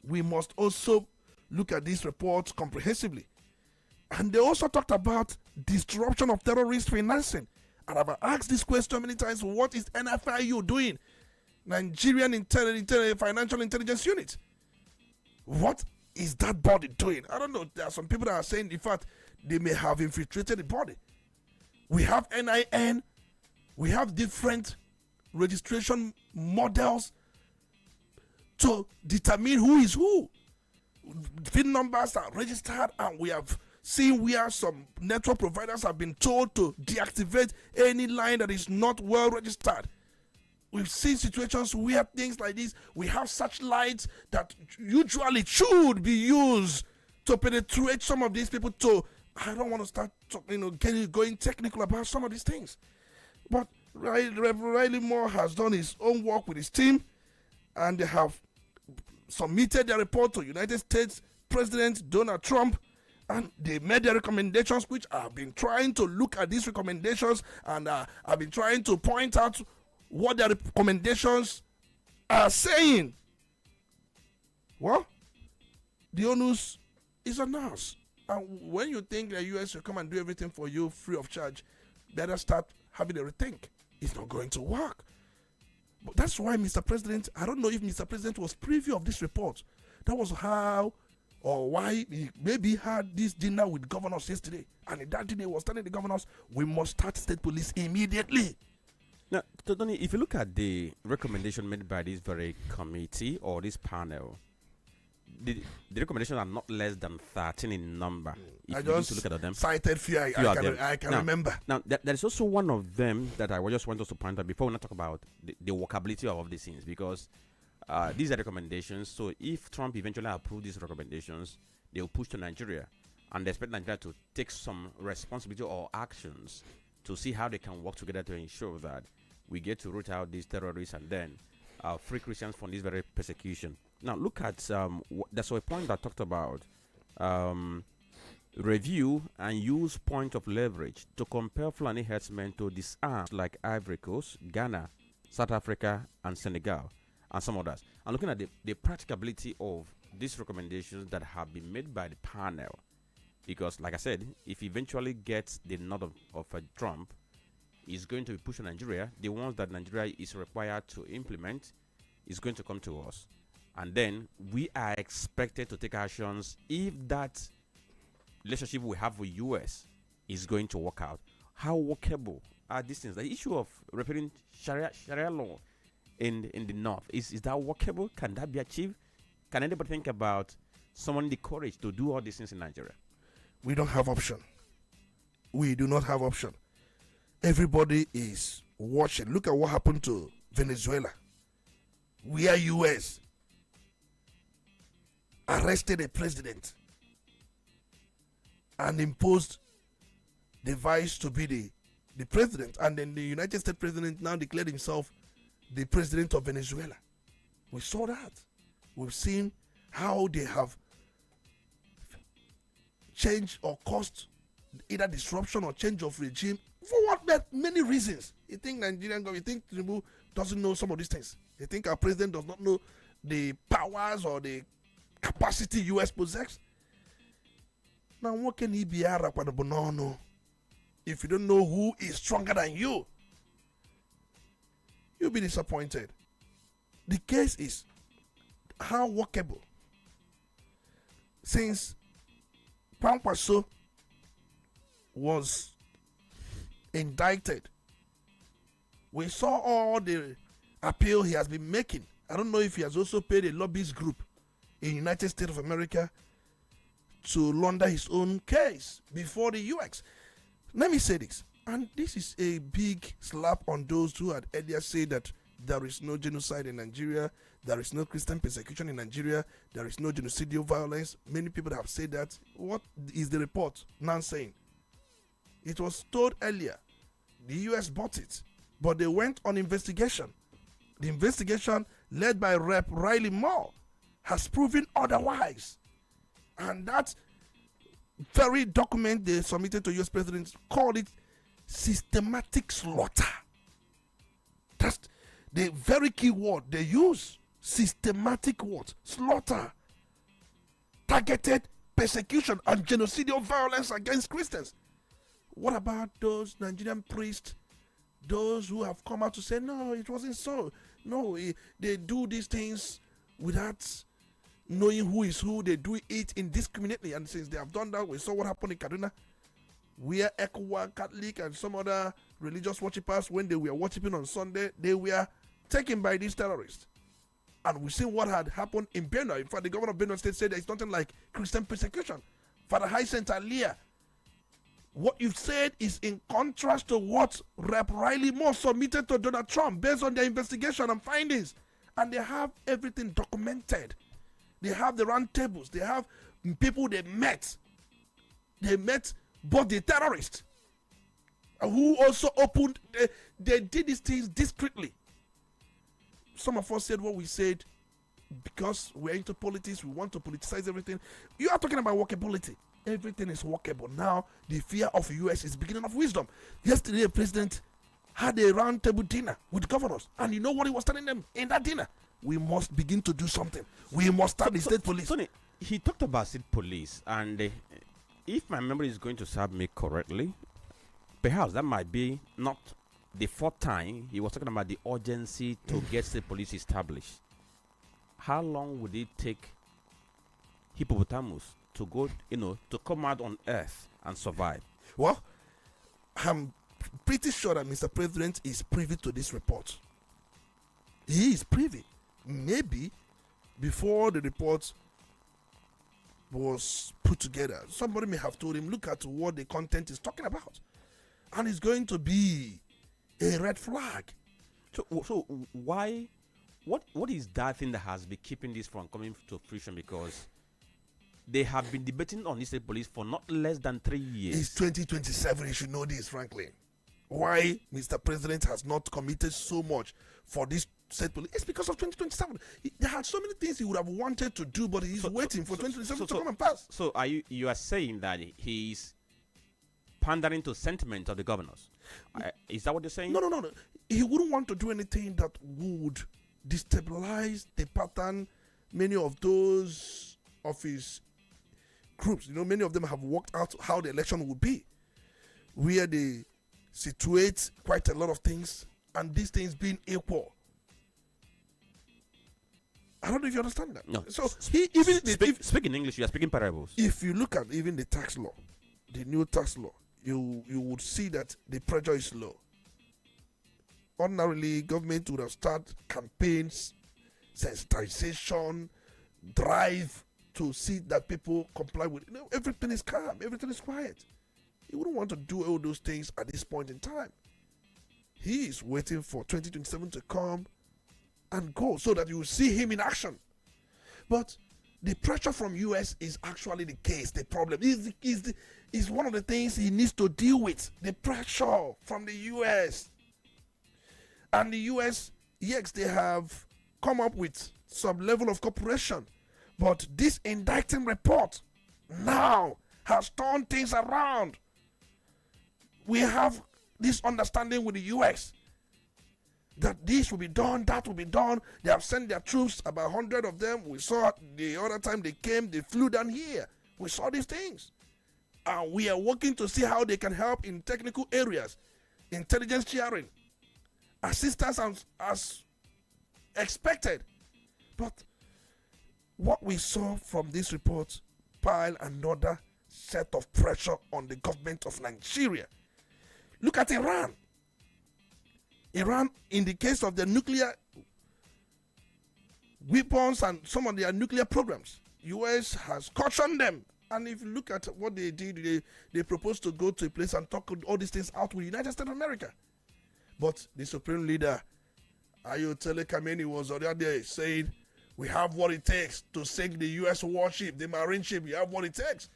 we must also look at this report comprehensively. And they also talked about disruption of terrorist financing. And I've asked this question many times: what is NFIU doing? Nigerian Financial Intelligence Unit. What is that body doing? I don't know. There are some people that are saying, in fact, they may have infiltrated the body. We have NIN. We have different registration models to determine who is who. VIN numbers are registered, and we have seen where some network providers have been told to deactivate any line that is not well registered. We've seen situations where things like this, we have such lights that usually should be used to penetrate some of these people. I don't want to start going technical about some of these things. But Reverend Riley Moore has done his own work with his team, and they have submitted their report to United States President Donald Trump, and they made their recommendations, which I've been trying to look at these recommendations, and I've been trying to point out what their recommendations are saying. Well, the onus is on us. And when you think the U.S. will come and do everything for you free of charge, better start having a rethink. It's not going to work. But that's why Mr. President, I don't know if Mr. President was privy of this report. That was how or why he maybe had this dinner with governors yesterday. And in that dinner, he was telling the governors, we must start state police immediately. Now, Tony, if you look at the recommendation made by this very committee or this panel, the recommendations are not less than 13 in number. I just look at them. Cited few I can remember. Now, there is also one of them that I just want us to point out before we not talk about the workability of these things, because these are recommendations. So if Trump eventually approves these recommendations, they will push to Nigeria, and they expect Nigeria to take some responsibility or actions to see how they can work together to ensure that we get to root out these terrorists and then free Christians from this very persecution. Now, look at there's a point that talked about review and use point of leverage to compel Fulani herdsmen to disarm, like Ivory Coast, Ghana, South Africa, and Senegal, and some others. And looking at the practicability of these recommendations that have been made by the panel, because, like I said, if he eventually gets the nod of Trump, is going to be pushed to Nigeria. The ones that Nigeria is required to implement is going to come to us. And then we are expected to take actions if that relationship we have with US is going to work out. How workable are these things? The issue of repealing Sharia law in the North, is that workable? Can that be achieved? Can anybody think about summoning the courage to do all these things in Nigeria? We don't have option. We do not have option. Everybody is watching. Look at what happened to Venezuela. We are US arrested a president and imposed the vice to be the president, and then the United States president now declared himself the president of Venezuela. We saw that. We've seen how they have changed or caused either disruption or change of regime for what many reasons. You think Nigerian government, you think Tinubu doesn't know some of these things. You think our president does not know the powers or the capacity US possesses. Now, what can he be if you don't know who is stronger than you? You'll be disappointed. The case is how workable. Since Pankwaso was indicted, we saw all the appeal he has been making. I don't know if he has also paid a lobbyist group in United States of America to launder his own case before the US. Let me say this, and this is a big slap on those who had earlier said that there is no genocide in Nigeria, there is no Christian persecution in Nigeria, there is no genocidal violence. Many people have said that. What is the report now saying? It was told earlier, the US bought it, but they went on investigation. The investigation led by Rep. Riley Moore has proven otherwise. And that very document they submitted to US President called it systematic slaughter. That's the very key word they use. Systematic what? Slaughter. Targeted persecution and genocidal violence against Christians. What about those Nigerian priests, those who have come out to say, no, it wasn't so. No, they do these things without knowing who is who. They do it indiscriminately. And since they have done that, we saw what happened in Kaduna, where ECWA, Catholic, and some other religious worshippers, when they were worshiping on Sunday, they were taken by these terrorists. And we see what had happened in Benue. In fact, the governor of Benue State said there's nothing like Christian persecution. Father Hyacinth Alia, what you've said is in contrast to what Rep. Riley Moore submitted to Donald Trump based on their investigation and findings. And they have everything documented. They have the round tables. They have people they met. They met both the terrorists who also opened. They did these things discreetly. Some of us said what we said because we're into politics. We want to politicize everything. You are talking about workability. Everything is workable. Now, the fear of the US is beginning of wisdom. Yesterday, the president had a round table dinner with governors. And you know what he was telling them in that dinner? We must begin to do something. We must start the state police. Tony, he talked about state police. And if my memory is going to serve me correctly, perhaps that might be not the fourth time he was talking about the urgency to get state police established. How long would it take hippopotamus to go, to come out on earth and survive? Well, I'm pretty sure that Mr. President is privy to this report. He is privy. Maybe before the report was put together, somebody may have told him, look at what the content is talking about. And it's going to be a red flag. So why, what is that thing that has been keeping this from coming to fruition? Because they have been debating on this state police for not less than 3 years. It's 2027. You should know this, frankly. Why Mr. President has not committed so much for this state police? It's because of 2027. There are so many things he would have wanted to do, but he's waiting for 2027 to come and pass. So you are saying that he's pandering to sentiment of the governors? Is that what you're saying? No. He wouldn't want to do anything that would destabilize the pattern. Many of those of his groups, many of them have worked out how the election would be, where they situate quite a lot of things, and these things being equal. I don't know if you understand that. No. So speak in English. You are speaking parables. If you look at even the tax law, the new tax law, you would see that the pressure is low. Ordinarily, government would have started campaigns, sensitization, drive to see that people comply with it. Everything is calm, everything is quiet. He wouldn't want to do all those things at this point in time. He is waiting for 2027 to come and go so that you will see him in action. But the pressure from US is actually the case. The problem is one of the things he needs to deal with. The pressure from the US. And the US, yes, they have come up with some level of cooperation. But this indicting report now has turned things around. We have this understanding with the US that this will be done, that will be done. They have sent their troops, about 100 of them. We saw the other time they came, they flew down here. We saw these things. And we are working to see how they can help in technical areas, intelligence sharing, assistance as expected. But what we saw from this report pile another set of pressure on the government of Nigeria. Look at Iran. Iran, in the case of the nuclear weapons and some of their nuclear programs. US has cautioned them. And if you look at what they did, they proposed to go to a place and talk all these things out with the United States of America. But the Supreme Leader, Ayatollah Khamenei, was on the other day saying, we have what it takes to sink the US warship, the Marine ship, we have what it takes.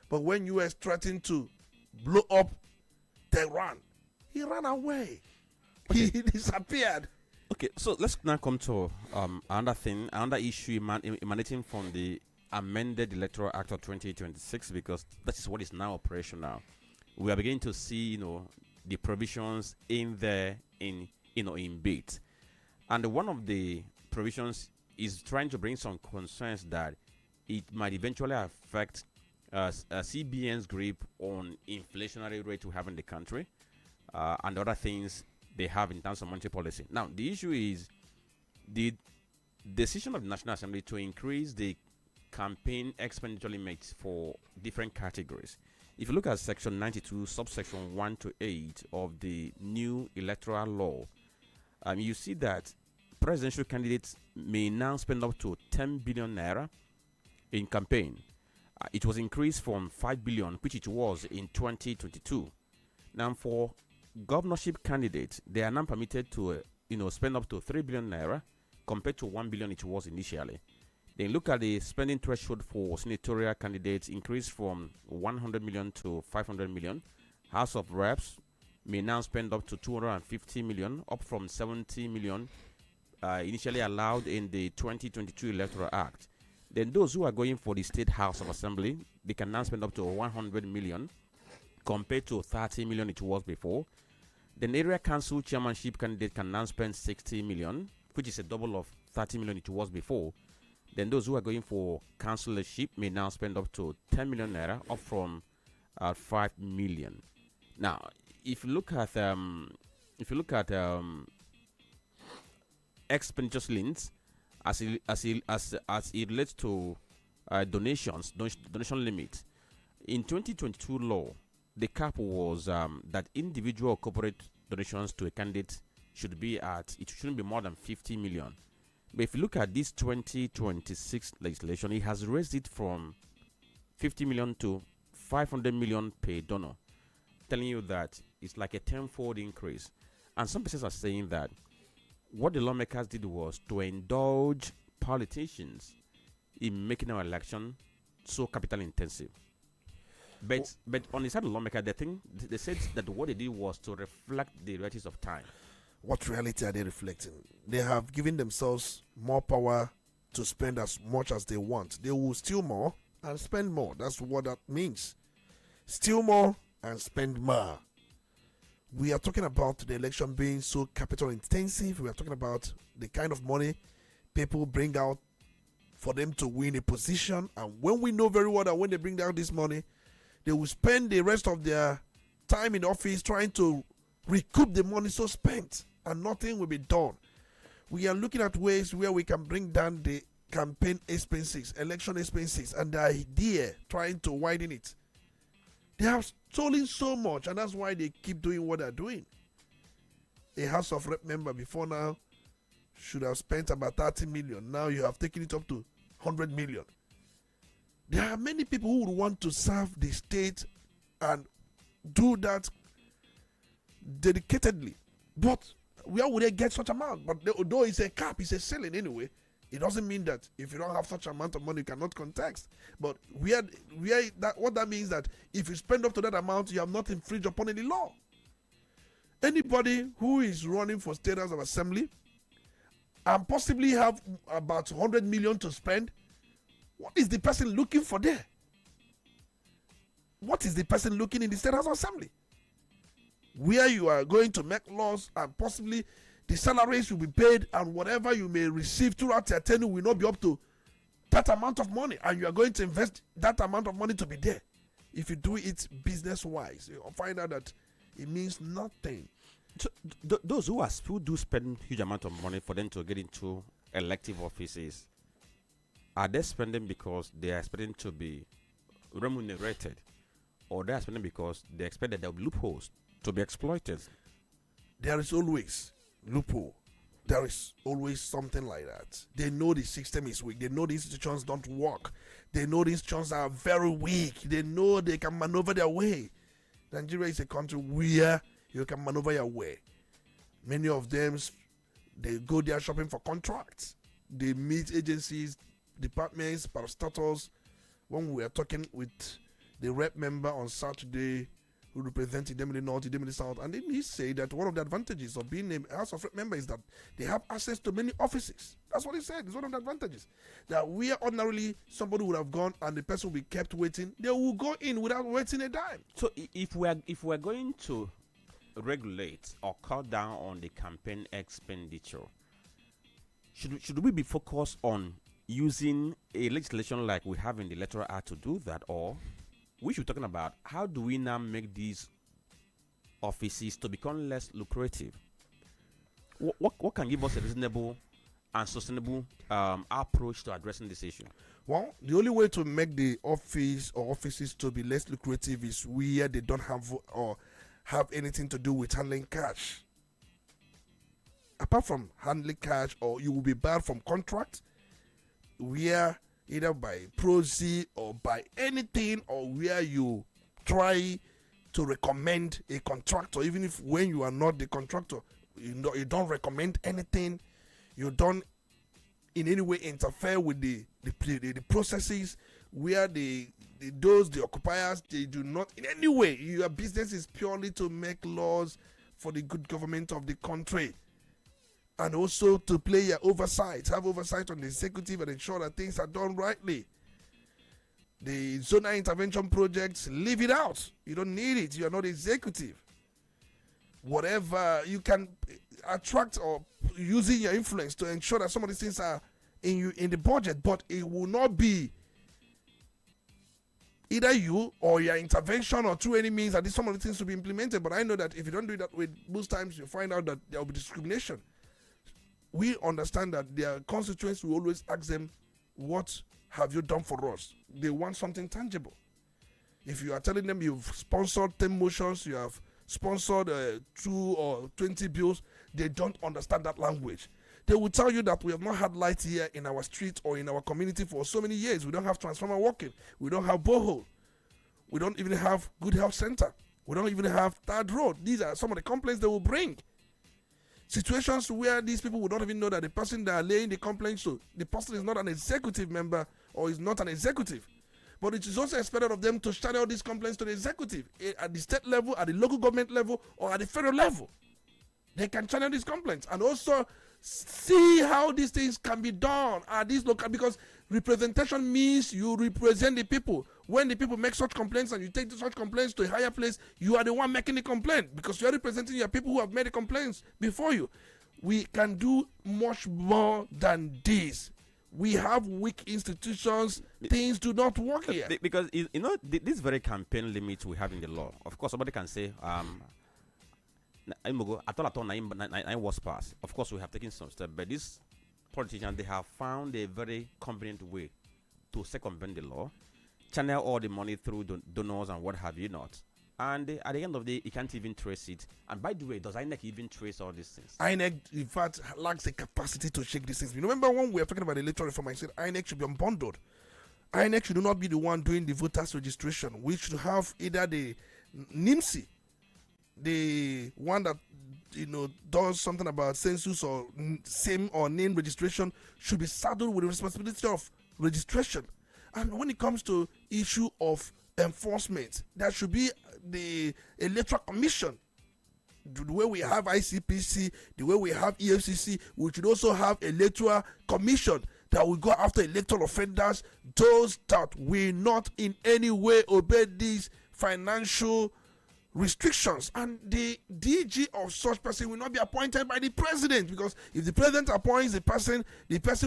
But when US threatened to blow up Tehran, he ran away. Okay. He disappeared. Okay, so let's now come to another issue emanating from the amended Electoral Act of 2026, because that is what is now operational. We are beginning to see, the provisions in there in bit, and one of the provisions is trying to bring some concerns that it might eventually affect CBN's grip on inflationary rate we have in the country, and other things they have in terms of monetary policy. Now, the issue is the decision of the National Assembly to increase the campaign expenditure limits for different categories. If you look at Section 92, subsection 1 to 8 of the new electoral law, you see that presidential candidates may now spend up to 10 billion naira in campaign. It was increased from 5 billion, which it was in 2022. Now, for governorship candidates, they are now permitted to spend up to 3 billion naira compared to 1 billion it was initially. Then look at the spending threshold for senatorial candidates, increased from 100 million to 500 million. House of Reps may now spend up to 250 million, up from 70 million initially allowed in the 2022 Electoral Act. Then those who are going for the State House of Assembly, they can now spend up to 100 million compared to 30 million it was before. The area council chairmanship candidate can now spend 60 million, which is a double of 30 million it was before. Then those who are going for councillorship may now spend up to 10 million naira, up from 5 million. Now, if you look at expenditure links as it relates to donation limit, in 2022 law, the cap was that individual or corporate donations to a candidate shouldn't be more than 50 million. But if you look at this 2026 legislation, it has raised it from 50 million to 500 million per donor, telling you that it's like a tenfold increase. And some persons are saying that what the lawmakers did was to indulge politicians in making our election so capital intensive. But on the side of the lawmaker, they said that what they did was to reflect the realities of time. What reality are they reflecting? They have given themselves more power to spend as much as they want. They will steal more and spend more. That's what that means. Steal more and spend more. We are talking about the election being so capital intensive. We are talking about the kind of money people bring out for them to win a position. And when we know very well that when they bring out this money, they will spend the rest of their time in office trying to recoup the money so spent, and nothing will be done. We are looking at ways where we can bring down the campaign expenses, election expenses, and the idea trying to widen it. They have stolen so much, and that's why they keep doing what they're doing. A House of Rep member before now should have spent about 30 million. Now you have taken it up to 100 million. There are many people who would want to serve the state and do that dedicatedly. But where would they get such amount? But although it's a cap, it's a ceiling anyway, it doesn't mean that if you don't have such amount of money, you cannot contest. But what that means that if you spend up to that amount, you have not infringed upon any law. Anybody who is running for State House of Assembly and possibly have about 100 million to spend, what is the person looking for there? What is the person looking in the State House of Assembly? Where you are going to make laws and possibly the salaries will be paid and whatever you may receive throughout your tenure will not be up to that amount of money, and you are going to invest that amount of money to be there. If you do it business-wise, you'll find out that it means nothing. So those who do spend huge amount of money for them to get into elective offices, are they spending because they are expecting to be remunerated, or they are spending because they expect that there will be loopholes to be exploited? There is always loophole. there is always something like that. They know the system is weak. They know the institutions don't work. They know the institutions are very weak. They know they can maneuver their way. Nigeria is a country where you can maneuver your way. Many of them, they go there shopping for contracts. They meet agencies, departments, parastatals. When we were talking with the rep member on Saturday who represented them in the north, them in the south, and then he said that one of the advantages of being a House of Rep member is that they have access to many offices. That's what he said. It's one of the advantages. That we are ordinarily, somebody would have gone and the person will be kept waiting. They will go in without waiting a dime. So if we're going to regulate or cut down on the campaign expenditure, should we be focused on using a legislation like we have in the Electoral Act to do that, or we should be talking about how do we now make these offices to become less lucrative? What can give us a reasonable and sustainable approach to addressing this issue? Well, the only way to make the office or offices to be less lucrative is where they don't have or have anything to do with handling cash. Apart from handling cash, or you will be barred from contract, where either by proxy or by anything, or where you try to recommend a contractor, even if when you are not the contractor, you don't recommend anything, you don't in any way interfere with the processes, where the occupiers, they do not in any way, your business is purely to make laws for the good government of the country, and also to play your oversight, have oversight on the executive and ensure that things are done rightly. The zonal intervention projects, leave it out. You don't need it. You are not executive. Whatever you can attract or using your influence to ensure that some of these things are in the budget, but it will not be either you or your intervention or through any means that some of the things will be implemented. But I know that if you don't do that with most times, you find out that there will be discrimination. We understand that their constituents will always ask them, what have you done for us? They want something tangible. If you are telling them you've sponsored 10 motions, you have sponsored 2 or 20 bills, they don't understand that language. They will tell you that we have not had light here in our street or in our community for so many years. We don't have transformer working. We don't have borehole. We don't even have good health center. We don't even have third road. These are some of the complaints they will bring. Situations where these people would not even know that the person they are laying the complaints to, the person is not an executive member or is not an executive. But it is also expected of them to channel these complaints to the executive at the state level, at the local government level, or at the federal level. They can channel these complaints and also see how these things can be done at these local, because representation means you represent the people. When the people make such complaints and you take such complaints to a higher place, you are the one making the complaint because you are representing your people who have made the complaints before you. We can do much more than this. We have weak institutions. Things do not work here. Because, this very campaign limit we have in the law, of course, somebody can say, I thought 9 was passed. Of course, we have taken some steps, but these politicians, they have found a very convenient way to circumvent the law, channel all the money through donors and what have you not. And at the end of the day, you can't even trace it. And by the way, does INEC even trace all these things? INEC, in fact, lacks the capacity to shake these things. You remember when we were talking about the electoral reform, I said INEC should be unbundled. INEC should not be the one doing the voters registration. We should have either the NIMSI, the one that does something about census or same or name registration, should be saddled with the responsibility of registration. And when it comes to issue of enforcement, there should be the electoral commission. The way we have ICPC, the way we have EFCC, we should also have electoral commission that will go after electoral offenders, those that will not in any way obey these financial restrictions. And the DG of such person will not be appointed by the president, because if the president appoints the person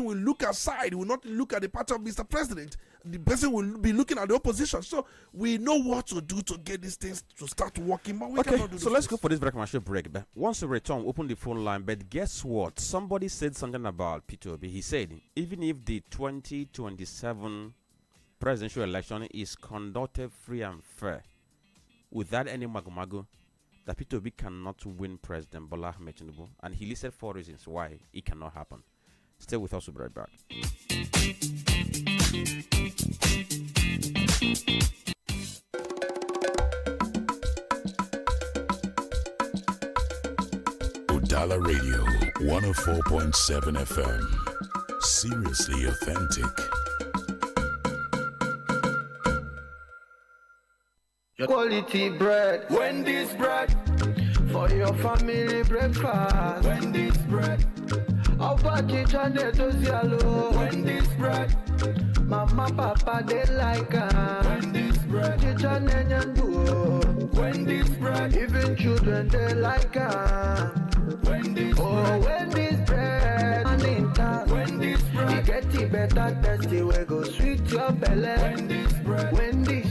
will look aside, will not look at the part of Mr. President. The person will be looking at the opposition. So we know what to do to get these things to start working, but we cannot do. So let's go for this very commercial break. But once we return, open the phone line. But guess what? Somebody said something about P2B. He said even if the 2027 presidential election is conducted free and fair, without any magomago, that Peter Obi cannot win President Bola Ahmed Tinubu, and he listed 4 reasons why it cannot happen. Stay with us, we'll be right back. Udala Radio 104.7 FM. Seriously authentic. Quality bread, Wendy's bread, for your family breakfast. Wendy's bread, Opa Chichane Tozialo. Wendy's bread, Mama Papa they like Wendy's bread, Chichane Nyanduo. Wendy's bread, even children they like Wendy's bread. Wendy's bread, and in town. Wendy's bread, you get it better tasty, we go sweet your belly. Wendy's bread, Wendy's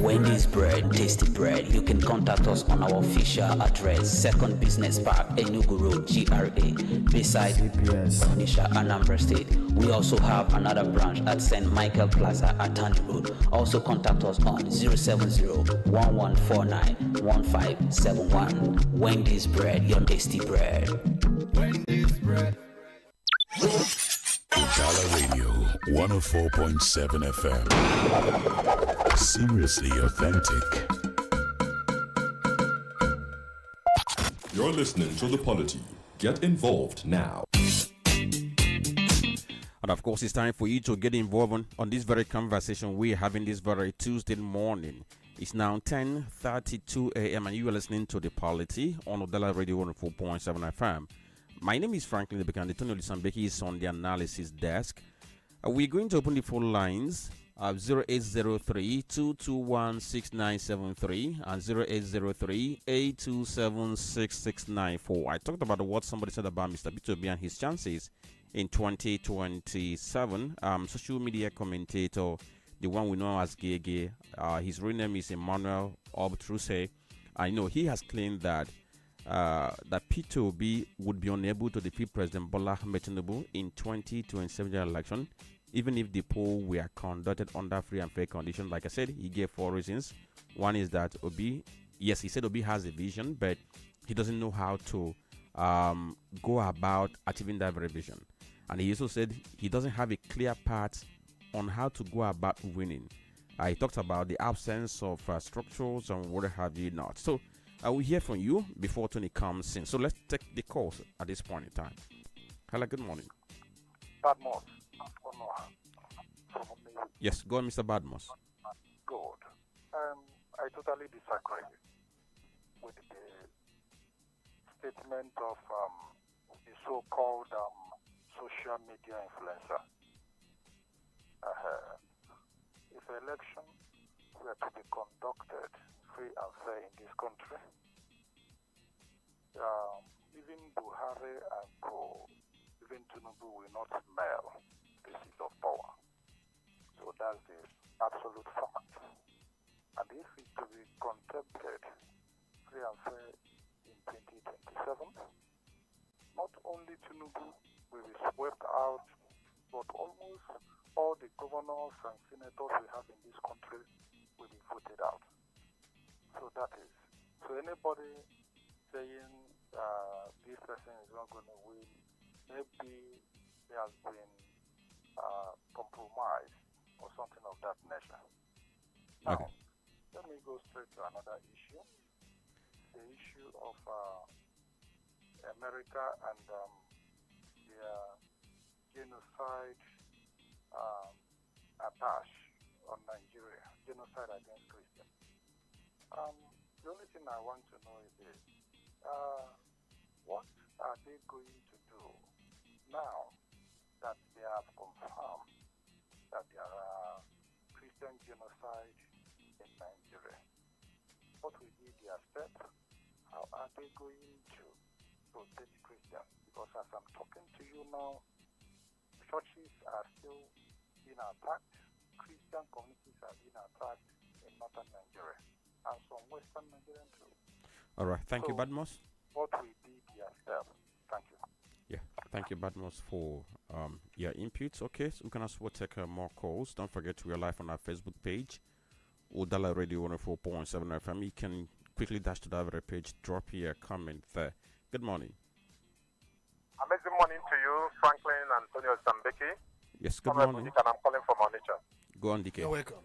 Wendy's bread, tasty bread. You can contact us on our official address, 2nd Business Park, Enugu Road, GRA, beside Onitsha, Anambra State. We also have another branch at St. Michael Plaza at Tandy Road. Also contact us on 070-1149-1571. Wendy's bread, your tasty bread. Wendy's bread. Udala Radio 104.7 FM. Seriously authentic. You're listening to The Polity. Get involved now. And of course, it's time for you to get involved on this very conversation we're having this very Tuesday morning. It's now 10:32 a.m. and you are listening to The Polity on Udala Radio 104.7 FM. My name is Franklin Lebekan. Antonio Lisambeki is on the analysis desk. We're going to open the phone lines of 0803-221-6973 and 0803-827-6694. I talked about what somebody said about Mr. Peter Obi and his chances in 2027. Social media commentator, the one we know as Gege, his real name is Emmanuel Obtruse. I know he has claimed that Peter Obi would be unable to defeat President Bola Ahmed Tinubu in 2027 election, even if the poll were conducted under free and fair conditions. Like I said, he gave 4 reasons. One is that Obi, yes, he said Obi has a vision, but he doesn't know how to go about achieving that very vision. And he also said he doesn't have a clear path on how to go about winning. He talked about the absence of structures and what have you not. So I will hear from you before Tony comes in. So let's take the calls at this point in time. Hello, good morning. Badmos. Yes, go on, Mr. Badmos. Good. I totally disagree with the statement of the so-called social media influencer. If election were to be conducted free and fair in this country, even Buhari and co, even Tinubu will not smell the seat of power. So that's the absolute fact. And if it to be conducted free and fair in 2027, not only Tinubu will be swept out, but almost all the governors and senators we have in this country will be voted out. So that is. So anybody saying this person is not going to win, maybe there has been compromise or something of that nature. Now, Okay. Let me go straight to another issue. The issue of America and their genocide attack on Nigeria, genocide against Christians. The only thing I want to know is this. What are they going to do now that they have confirmed that there are Christian genocide in Nigeria? What will be their steps? How are they going to protect Christians? Because as I'm talking to you now, churches are still being attacked. Christian communities are being attacked in northern Nigeria and some western Nigeria too. All right. Thank you, So, Badmos. What will be their steps? Thank you. Yeah. Thank you, Badmos, for your inputs. Okay. So we can also take more calls. Don't forget we are live on our Facebook page, Udala Radio 104.7 FM. You can quickly dash to the other page, drop your comment there. Good morning. Amazing morning to you, Franklin Antonio Zambeki. Yes, good morning. And I'm calling from Onitsha. Go on, DK. You're welcome.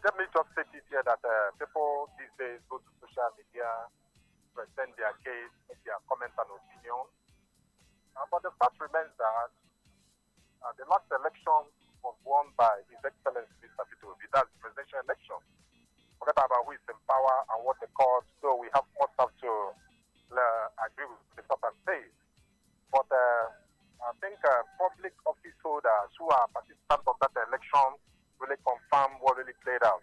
Let me just say this here that people these days go to social media, present their case, make their comments and opinions. But the fact remains that the last election was won by His Excellency Mr. Peter Obi. That's the presidential election. Forget about who is in power and what the court. So we have more stuff to agree with the top and say. But I think public office holders who are participants of that election really confirm what really played out.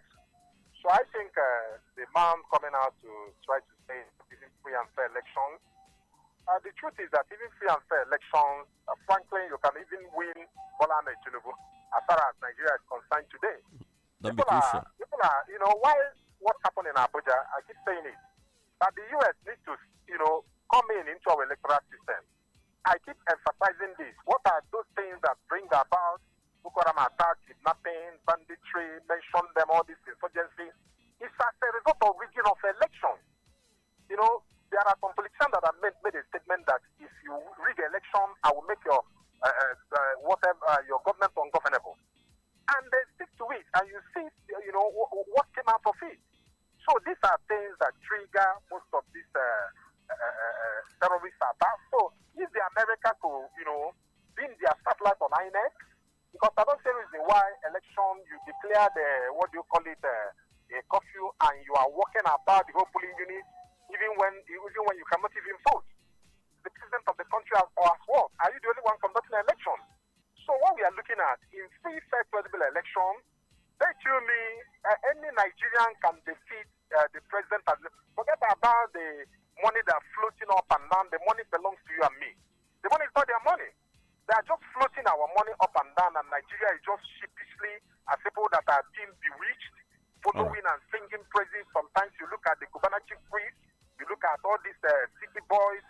So I think the man coming out to try to say even free and fair elections. The truth is that even free and fair elections, frankly, you can even win Bola Ahmed Tinubu as far as Nigeria is concerned today. People are, why what happened in Abuja, I keep saying it, that the U.S. needs to, come into our electoral system. I keep emphasizing this. What are those things that bring about Boko Haram attack, kidnapping, banditry, mention them, all this insurgency? It's as a result of rigging of elections. There are some politicians that have made a statement that if you rig election, I will make your your government ungovernable. And they stick to it, and you see, what came out of it. So these are things that trigger most of these terrorist attacks. So if the America could, being their satellite on INEC, because I don't see reason why election you declare a curfew, and you are walking about the whole polling unit, even when you cannot even vote. The president of the country has what? Are you the only one conducting an election? So what we are looking at in free, fair, credible election, actually any Nigerian can defeat the president. Forget about the money that are floating up and down. The money belongs to you and me. The money is not their money. They are just floating our money up and down, and Nigeria is just sheepishly as people that are being bewitched, following and singing praises. Sometimes you look at the Cubana chief priest, you look at all these city boys,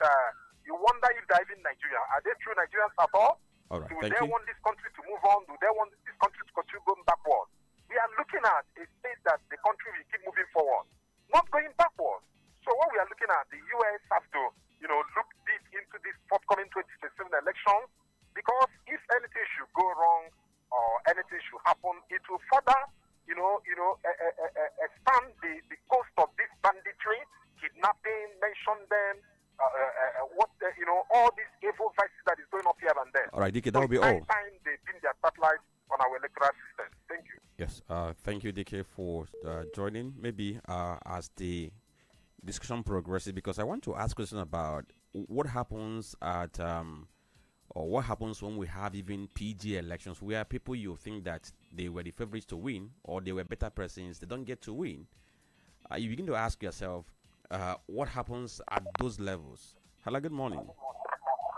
you wonder if they're even Nigeria. Are they true Nigerians at all? All right, do they want this country to move on? Do they want this country to continue going backward? We are looking at a state that the country will keep moving forward, not going backward. So what we are looking at, the U.S. has to, look deep into this forthcoming 2027 elections, because if anything should go wrong or anything should happen, it will further, expand the cost of this banditry, kidnapping, mention them, all these evil vices that is going up here and there. All right, DK, that will be all. Time they pin their satellites on our electoral system. Thank you. Yes, thank you, DK, for joining. Maybe as the discussion progresses, because I want to ask questions about what happens at or what happens when we have even PG elections where people you think that they were the favorites to win or they were better persons, they don't get to win. You begin to ask yourself, what happens at those levels? Hello, good morning.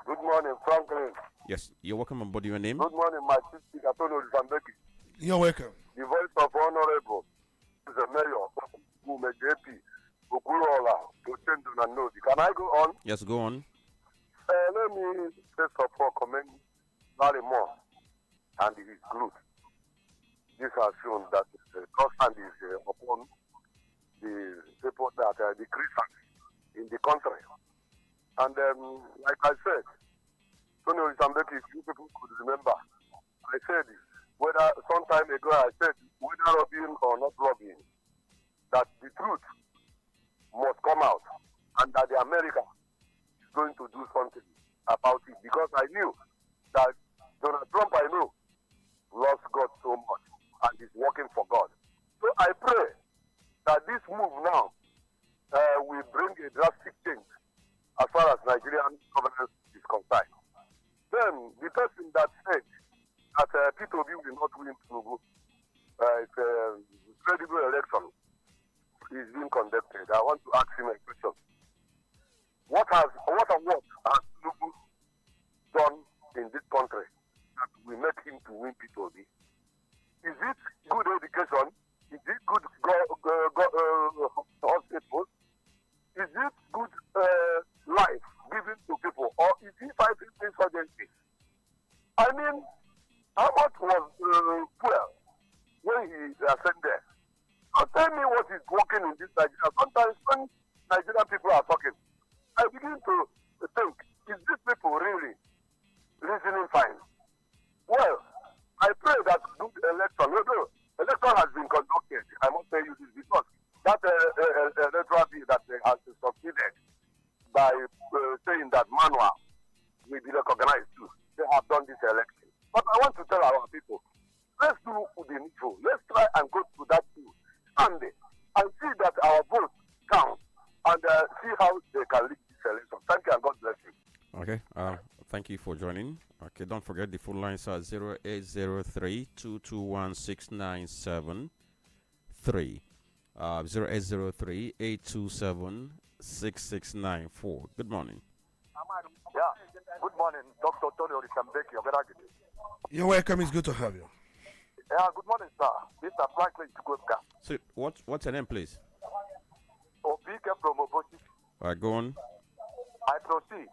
Good morning, Franklin. Yes, you're welcome on board. Your name? Good morning, my sister, Antonio Zambeki. You're welcome. The voice of Honorable, the Mayor, Ume JP, Ukurola, Ochendo Nanobi. Can I go on? Yes, go on. Let me first of all commend Larry Moore and his group. This has shown that God's hand is upon the people that are the Christians in the country. And like I said, Tony Zambeki, if you people could remember, I said whether some time ago I said whether robbing or not robbing, that the truth must come out and that the America is going to do something about it, because I knew that Donald Trump, I know, loves God so much and is working for God. So I pray that this move now will bring a drastic change as far as Nigerian governance is concerned. Then the person that said that P2B will not win Tinubu, it's a credible election is being conducted. I want to ask him a question. What has Tinubu done in this country that will make him to win P2B? Is it good education? Is it good hospitals? Is it good life given to people? Or is he fighting insurgency? I mean, how much was fuel when he ascended? So to think, is these people really reasoning fine? Well, I pray that good election, election has been conducted. I must tell you this because that electoral bill that has succeeded by saying that manual will be recognized too. They have done this election. But I want to tell our people, let's do the needful. Let's try and go through that too. And see that our votes count and see how they can lead this election. Thank you and God bless you. Okay. Thank you for joining. Okay, don't forget the full lines are 0803 221 0803 827 6694. Good morning. Yeah. Good morning, Dr. Tony Orishambeki. You're welcome. It's good to have you. Yeah, good morning, sir. Mr. Franklin Chukwuka. So, what's your name, please? Obike from Obochi. All right, go on. I proceed.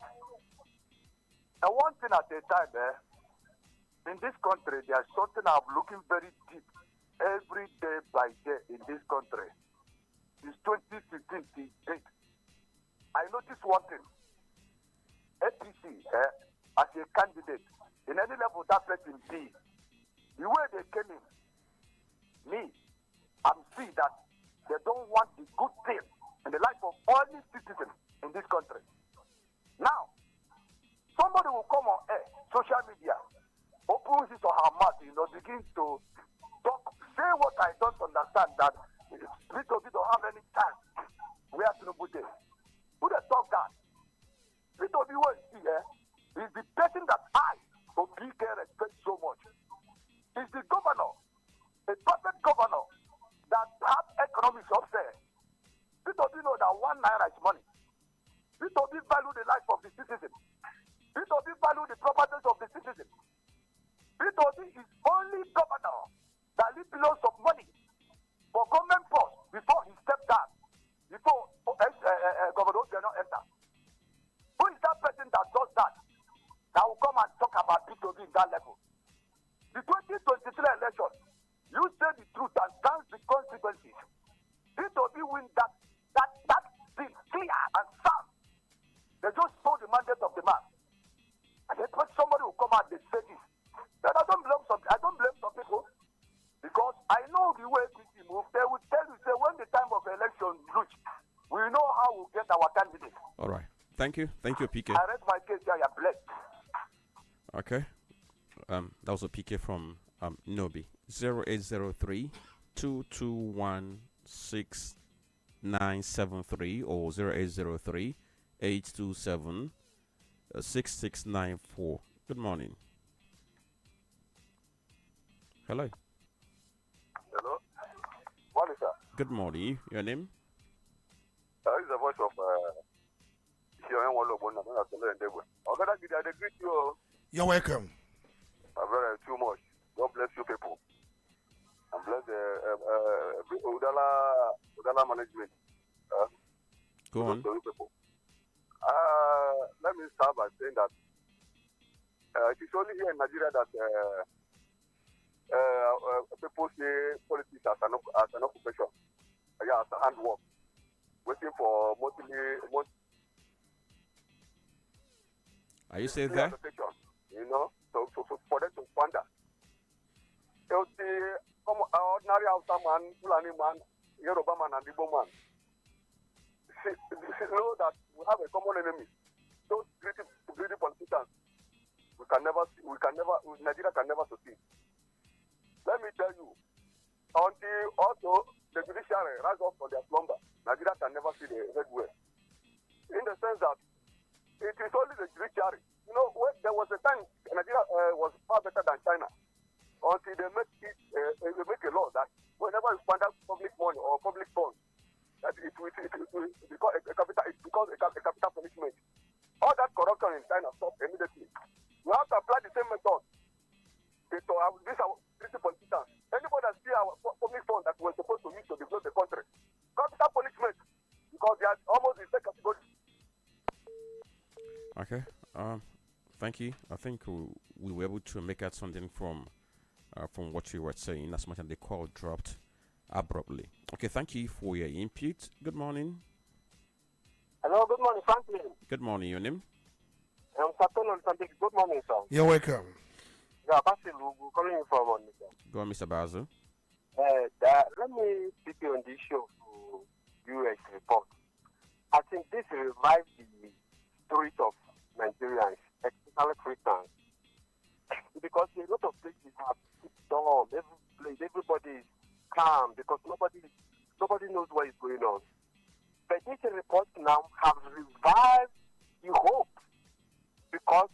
And one thing at a time, in this country, there's something I'm looking very deep every day by day in this country. It's 2015 to 8. I noticed one thing. APC, as a candidate, in any level that person be, the way they came in, I'm seeing that they don't want the good thing in the life of all these citizens in this country. Now, somebody will come on air, social media, open his or her mouth, begin to talk, say what I don't understand, that little bit don't have any time. We have to know good day. Who they talk that? Little bit what you see is the person that I, OPK, respect so much. Is the governor, a perfect governor that have economics up there. Little bit know that 1 naira is money. Little bit value the life of the citizen. Little bit value the properties of the citizen. Little bit is only governor that leaves loads of money for government post before he stepped down, before Governor cannot enter. Who is that person that does that? That will come and talk about P2B in that level. The 2023 election, you say the truth and dance the consequences. P2B win that thing clear and sound. They just stole the mandate of the man. And expect somebody will come out and say this. Then I don't blame some people because I know the way people move. They will tell you, say, when the time of election reach, we know how we get our candidate. All right. Thank you, PK. I read my case here. I am blessed. Okay. That was a PK from Nobi. 0803 221 6973 or 0803 827 6694. Good morning. Hello. Hello. Morning, sir. Good morning. Your name? This is the voice of I greet you. You're welcome. Too much. God bless you people. And bless the Udala management. Go on. People. Let me start by saying that it is only here in Nigeria that people see politics as an occupation, as a handwork, waiting for Are you still there? So for them to squander. They'll see ordinary Hausa man, Fulani man, Yoruba man, and Igbo man. Know that we have a common enemy. Those greedy politicians, Nigeria can never succeed. Let me tell you, until also the judiciary rise up from their slumber, Nigeria can never see the red way. In the sense that it is only the judiciary. When there was a time Nigeria was far better than China, until they make a law that whenever you squander public money or public funds, that it becomes a capital punishment. All that corruption in China stopped immediately. We have to apply the same method to these politicians. Anybody that see our public funds that we're supposed to use to develop the country, capital punishment, because they are almost the same category. Okay. Thank you. I think we were able to make out something from what you were saying. As much as the call dropped abruptly. Okay. Thank you for your input. Good morning. Hello. Good morning, Franklin. Good morning, your name? Good morning, sir. You're welcome. Yeah, Basil, we're calling you from Onitsha. Go on, Mr. Basil. Let me speak on the issue of U.S. report. I think this revives the spirit of Nigerians, especially Christians, because a lot of places have kicked on. Every place, everybody is calm because nobody knows what is going on. But this report now has revived the hope, because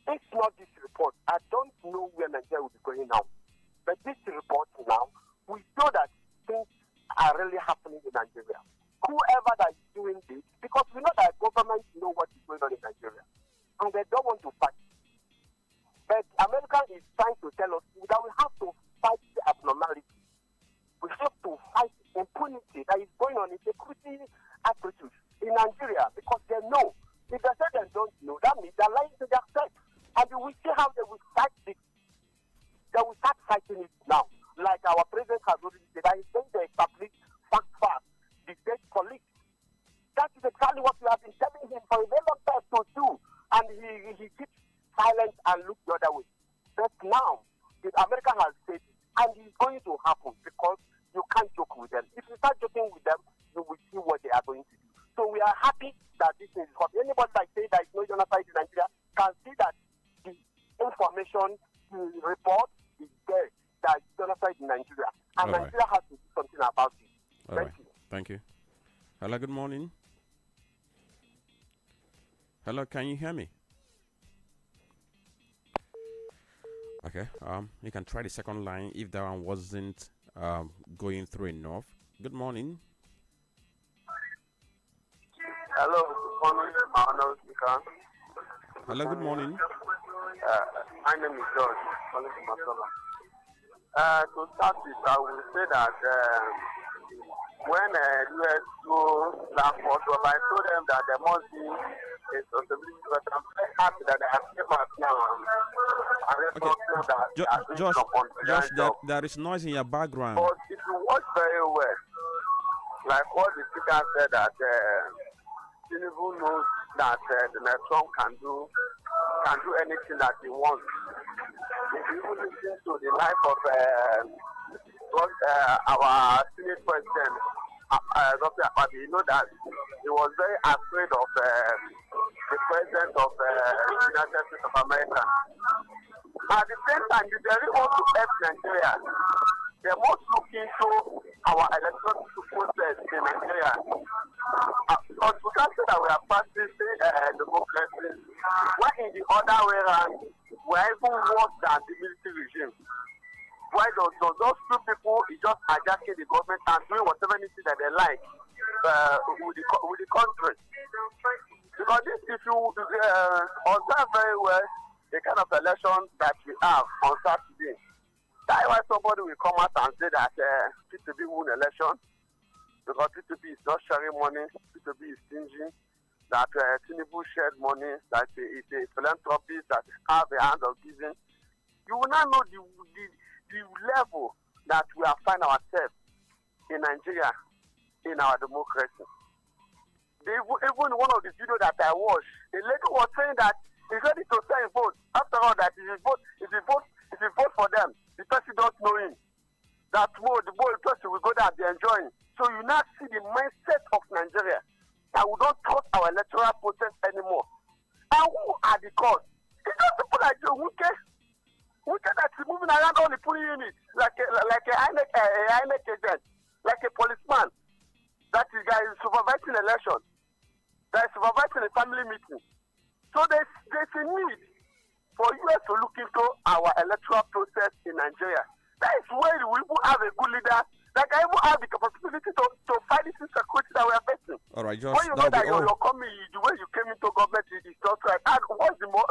if not this report, I don't know where Nigeria will be going now. But this report now, we know that things are really happening in Nigeria. Whoever that is doing this, because we know that governments know what is going on in Nigeria, and they don't want to fight. But America is trying to tell us that we have to fight the abnormality. We have to fight impunity that is going on in security apparatus in Nigeria, because they know. If they say they don't know, that means they're lying to themselves. And we see how they will start this. They will start fighting it now. Like our president has already said, that he's going to establish fast the state police. That is exactly what we have been telling him for a very long time to do. And he keeps silent and looks the other way. But now, the America has said it, and it's going to happen, because you can't joke with them. If you start joking with them, you will see what they are going to do. So we are happy that this is happening. Anybody that says there is no genocide in Nigeria can see that the information, the report is there that is genocide in Nigeria. And All Nigeria has to do something about it. Thank you. Thank you. Hello, good morning. Hello, can you hear me? Okay, you can try the second line if that one wasn't going through enough. Good morning. Hello, good morning. Hello, good morning. My name is George, calling from Udala. To start with, I will say that when US go last quarter, I told them that there must be a possibility, but I'm very happy that they have came out now. Josh, there is noise in your background. But if you watch very well, like what the speaker said, that Tinubu knows that Donald Trump can do anything that he wants. If you listen to the life of our Senate President, Dr. Abadi, you know that he was very afraid of the President of the United States of America. At the same time, if they really want to help Nigeria, they must look into our electoral process in Nigeria. Because we can't say that we are practicing democracy, when in the other way around, we're even worse than the military regime. Why those two people is just hijacking the government and doing whatever anything that they like with the country. Because this, if you observe very well the kind of election that we have on Saturday, that's why somebody will come out and say that P2B won election, because P2B is not sharing money, P2B is stingy, that Tinubu shared money, that it's a philanthropist that have a hand of giving. You will not know the level that we are finding ourselves in Nigeria in our democracy. Even one of the videos that I watched, the lady was saying that he's ready to sell a vote. After all, that if you vote for them, the person don't know him. That the person will go there and be enjoying. So you now see the mindset of Nigeria that we don't trust our electoral process anymore. And who are the cause? It's just people like Joe Wunke that's moving around all the polling units like a INEC agent, like a policeman. That is guy is supervising election. That is supervising a family meeting. So there's a need for US to look into our electoral process in Nigeria. That is where we will have a good leader that can even have the capability to fight this insecurity that we are facing. All right, Josh. When you know that you're coming, the way you came into government is not right. And what's the moral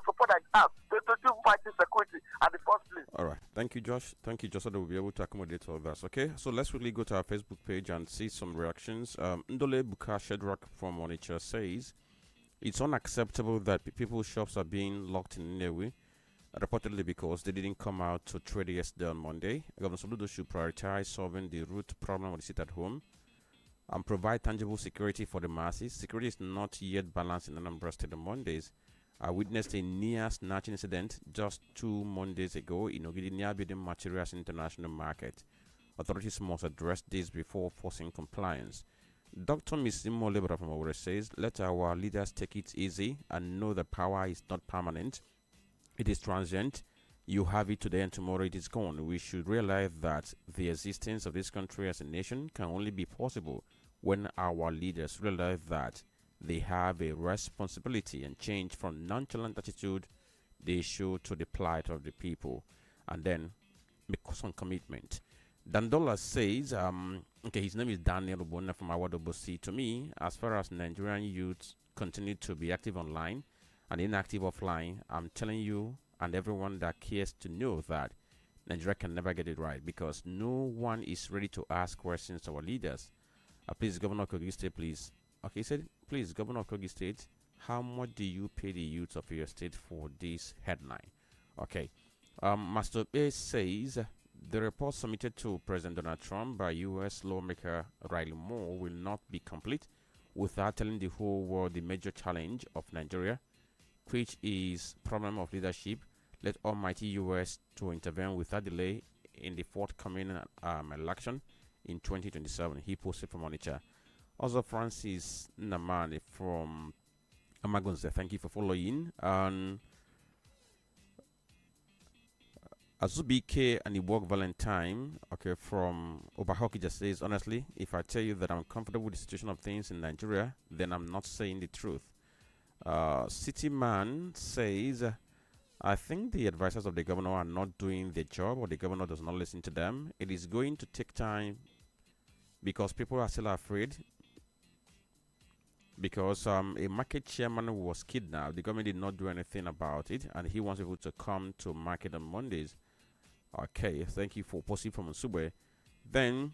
support that you have to fight insecurity at the first place? All right. Thank you, Josh. Thank you, Josh, that we'll be able to accommodate all of us. Okay, so let's really go to our Facebook page and see some reactions. Ndole Buka Shedrack from Onitsha says, it's unacceptable that people's shops are being locked in Nnewi, reportedly because they didn't come out to trade yesterday on Monday. Governor Soludo should prioritize solving the root problem of the sit at home. and provide tangible security for the masses. Security is not yet balanced in Anambra State on Mondays. I witnessed a near snatching incident just 2 Mondays ago in Ogidi near Building Materials International Market. Authorities must address this before forcing compliance. Dr. Misimo Lebra from Owerri says, let our leaders take it easy and know that power is not permanent. It is transient. You have it today and tomorrow it is gone. We should realize that the existence of this country as a nation can only be possible when our leaders realize that they have a responsibility and change from nonchalant attitude they show to the plight of the people, and then make some commitment. Dandola says, okay, his name is Daniel Obona from Awadobosi. To me, as far as Nigerian youths continue to be active online and inactive offline, I'm telling you and everyone that cares to know that Nigeria can never get it right because no one is ready to ask questions to our leaders. Please, Governor Kogi State, please. Okay, he said, please, Governor Kogi State, how much do you pay the youth of your state for this headline? Okay. Master A says, the report submitted to President Donald Trump by U.S. lawmaker Riley Moore will not be complete without telling the whole world the major challenge of Nigeria, which is problem of leadership. Let almighty U.S. to intervene without delay in the forthcoming election in 2027. He posted from Onitsha. Also, Francis Namani from Amagunze, thank you for following. And Azubike and Iwok Valentine, okay, from Obahoki just says, honestly, if I tell you that I'm comfortable with the situation of things in Nigeria, then I'm not saying the truth. City Man says, I think the advisors of the governor are not doing their job, or the governor does not listen to them. It is going to take time because people are still afraid. Because a market chairman was kidnapped, the government did not do anything about it, and he wants people to come to market on Mondays. Okay, thank you for posting from Nsugbe. Then,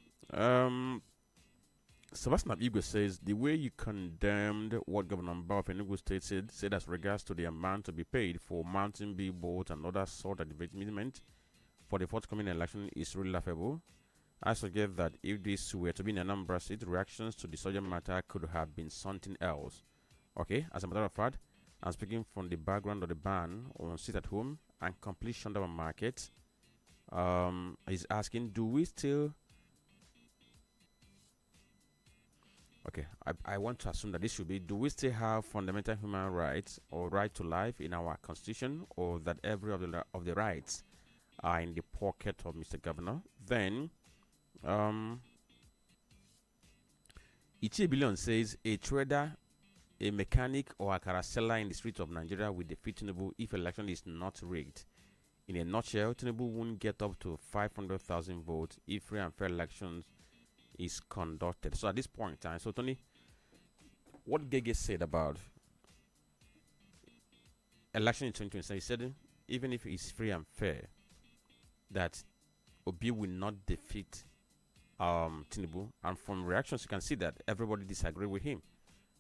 Sebastian Abigo says, the way you condemned what Governor Mbao of Enugu State said as regards to the amount to be paid for mountain billboards and other sort of advertisement for the forthcoming election is really laughable. I suggest that if this were to be in Anambra State, reactions to the subject matter could have been something else. Okay, as a matter of fact, I'm speaking from the background of the ban on sit at home and complete shutdown market. He's asking, do we still... Okay, I want to assume that this should be, do we still have fundamental human rights or right to life in our constitution, or that every of the rights are in the pocket of Mr. Governor? Then... Ichi Billion says a trader, a mechanic, or a carousella in the streets of Nigeria will defeat Tinubu if election is not rigged. In a nutshell, Tinubu won't get up to 500,000 votes if free and fair elections is conducted. So at this point in time, so Tony, what Gege said about election in 2027, he said even if it's free and fair, that Obi will not defeat Tinubu, and from reactions you can see that everybody disagree with him.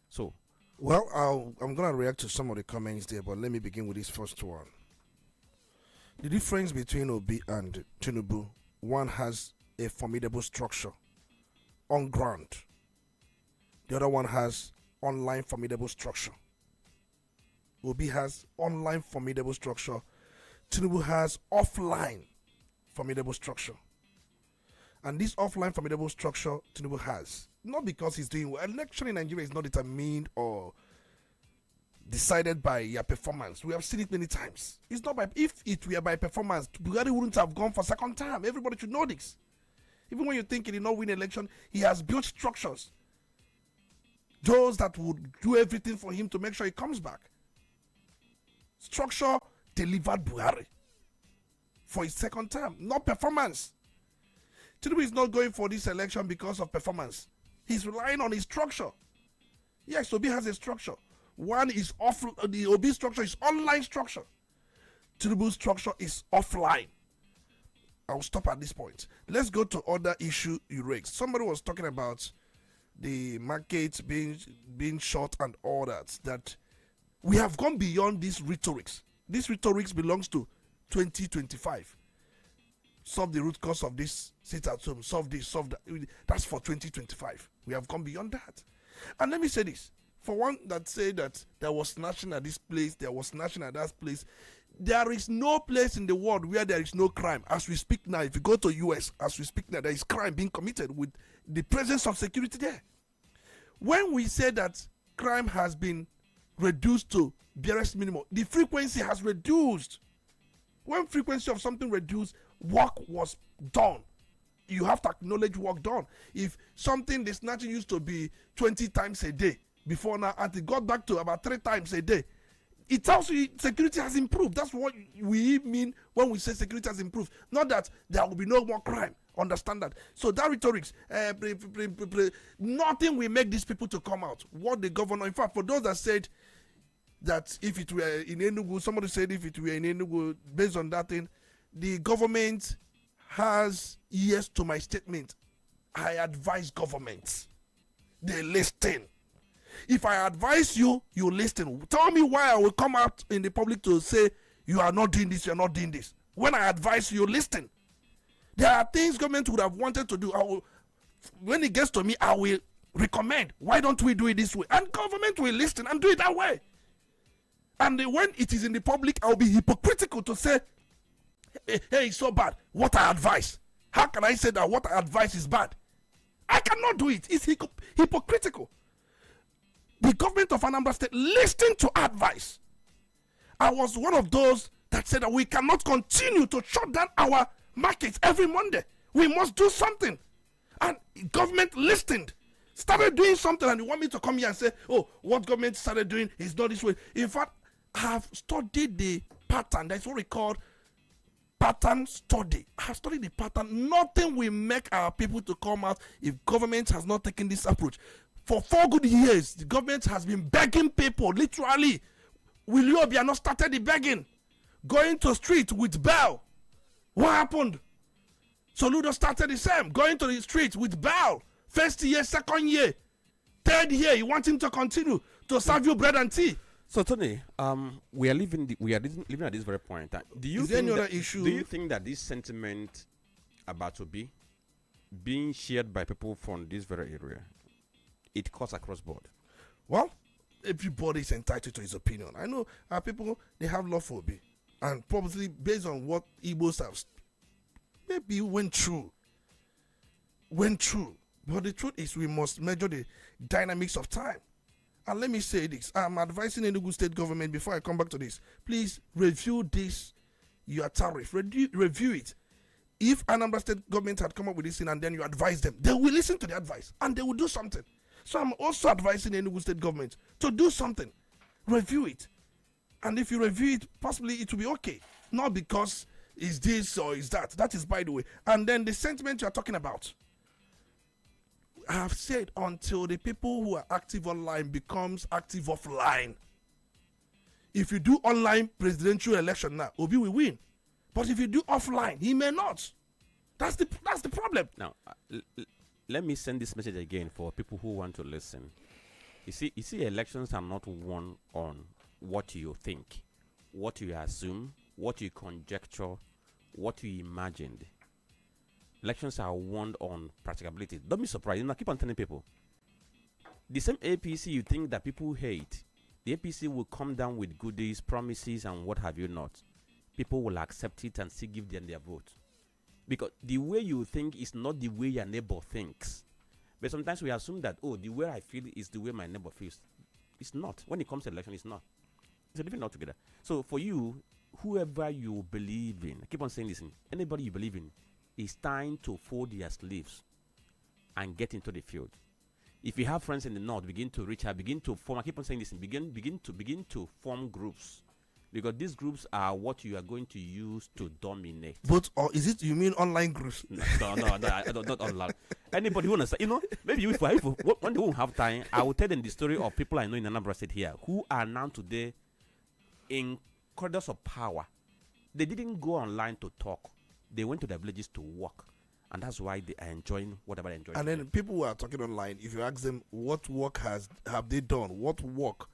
So, well, I'm gonna react to some of the comments there, but let me begin with this first one. The difference between Obi and Tinubu, one has a formidable structure on ground. The other one has online formidable structure. Obi has online formidable structure. Tinubu has offline formidable structure. And this offline formidable structure Tinubu has, not because he's doing well. Election in Nigeria is not determined or decided by your performance. We have seen it many times. It's not by, if it were by performance, Buhari wouldn't have gone for second time. Everybody should know this. Even when you think he did not win election, he has built structures. Those that would do everything for him to make sure he comes back. Structure delivered Buhari for his second term, not performance. Tinubu is not going for this election because of performance. He's relying on his structure. Yes, Obi has a structure. One is off. The Obi structure is online structure. Tinubu's structure is offline. I'll stop at this point. Let's go to other issue you raised. Somebody was talking about the market being short and all that. That we have gone beyond these rhetorics. This rhetorics belongs to 2025. Solve the root cause of this, sit at home, solve this, solve that. That's for 2025. We have gone beyond that. And let me say this. For one that say that there was snatching at this place, there was snatching at that place, there is no place in the world where there is no crime. As we speak now, if you go to US, as we speak now, there is crime being committed with the presence of security there. When we say that crime has been reduced to barest minimum, the frequency has reduced. When frequency of something reduced, work was done. You have to acknowledge work done. If something, the snatching used to be 20 times a day before now, and it got back to about 3 times a day, it tells you security has improved. That's what we mean when we say security has improved. Not that there will be no more crime. Understand that. So that rhetorics, nothing will make these people to come out. What the governor, in fact, for those that said that if it were in Enugu, somebody said if it were in Enugu, based on that thing, the government has ears to my statement. I advise governments. They listen. If I advise you, you listen. Tell me why I will come out in the public to say you are not doing this, you are not doing this. When I advise you, listen. There are things government would have wanted to do. When it gets to me, I will recommend. Why don't we do it this way? And government will listen and do it that way. And when it is in the public, I'll be hypocritical to say, hey, it's so bad. What I advise. How can I say that what I advise is bad? I cannot do it. It's hypocritical. The government of Anambra State listened to advice. I was one of those that said that we cannot continue to shut down our markets every Monday. We must do something. And government listened, started doing something, and you want me to come here and say, oh, what government started doing is not this way. In fact, I have studied the pattern. That's what we call pattern study. I have studied the pattern. Nothing will make our people to come out if government has not taken this approach. For 4 good years, the government has been begging people, literally. Will you be not started the begging? Going to street with bell. What happened? Soludo started the same. Going to the street with bell. First year, second year, third year, you want him to continue to serve you bread and tea. So Tony, we are living at this very point. Do you think that this sentiment about Obi being shared by people from this very area, it cuts across board? Well, everybody is entitled to his opinion. I know our people, they have love for Obi, and probably based on what Igbos have, maybe went through. But the truth is, we must measure the dynamics of time. And let me say this, I'm advising Enugu State government, before I come back to this, please review this, your tariff, review it. If Anambra State government had come up with this thing and then you advise them, they will listen to the advice and they will do something. So I'm also advising Enugu State government to do something, review it. And if you review it, possibly it will be okay. Not because it's this or it's that. That is by the way. And then the sentiment you're talking about. I have said until the people who are active online becomes active offline. If you do online presidential election now, Obi will win. But if you do offline, he may not. That's the problem. Now, let me send this message again for people who want to listen. You see, elections are not won on what you think, what you assume, what you conjecture, what you imagined. Elections are won on practicability. Don't be surprised. I keep on telling people. The same APC you think that people hate, the APC will come down with goodies, promises, and what have you not. People will accept it and still give them their vote. Because the way you think is not the way your neighbor thinks. But sometimes we assume that, oh, the way I feel is the way my neighbor feels. It's not. When it comes to election, it's not. It's a different altogether. So for you, whoever you believe in, I keep on saying this, anybody you believe in, it's time to fold their sleeves and get into the field. If you have friends in the north, begin to reach out, begin to form. I keep on saying this, begin to form groups, because these groups are what you are going to use to dominate. But or is it you mean online groups? No, I don't, not online. Anybody who wants to, maybe if when they won't have time, I will tell them the story of people I know in Anambra State here who are now today in corridors of power. They didn't go online to talk. They went to their villages to work, and that's why they are enjoying whatever they're enjoying. And then people who are talking online, if you ask them what work have they done, what work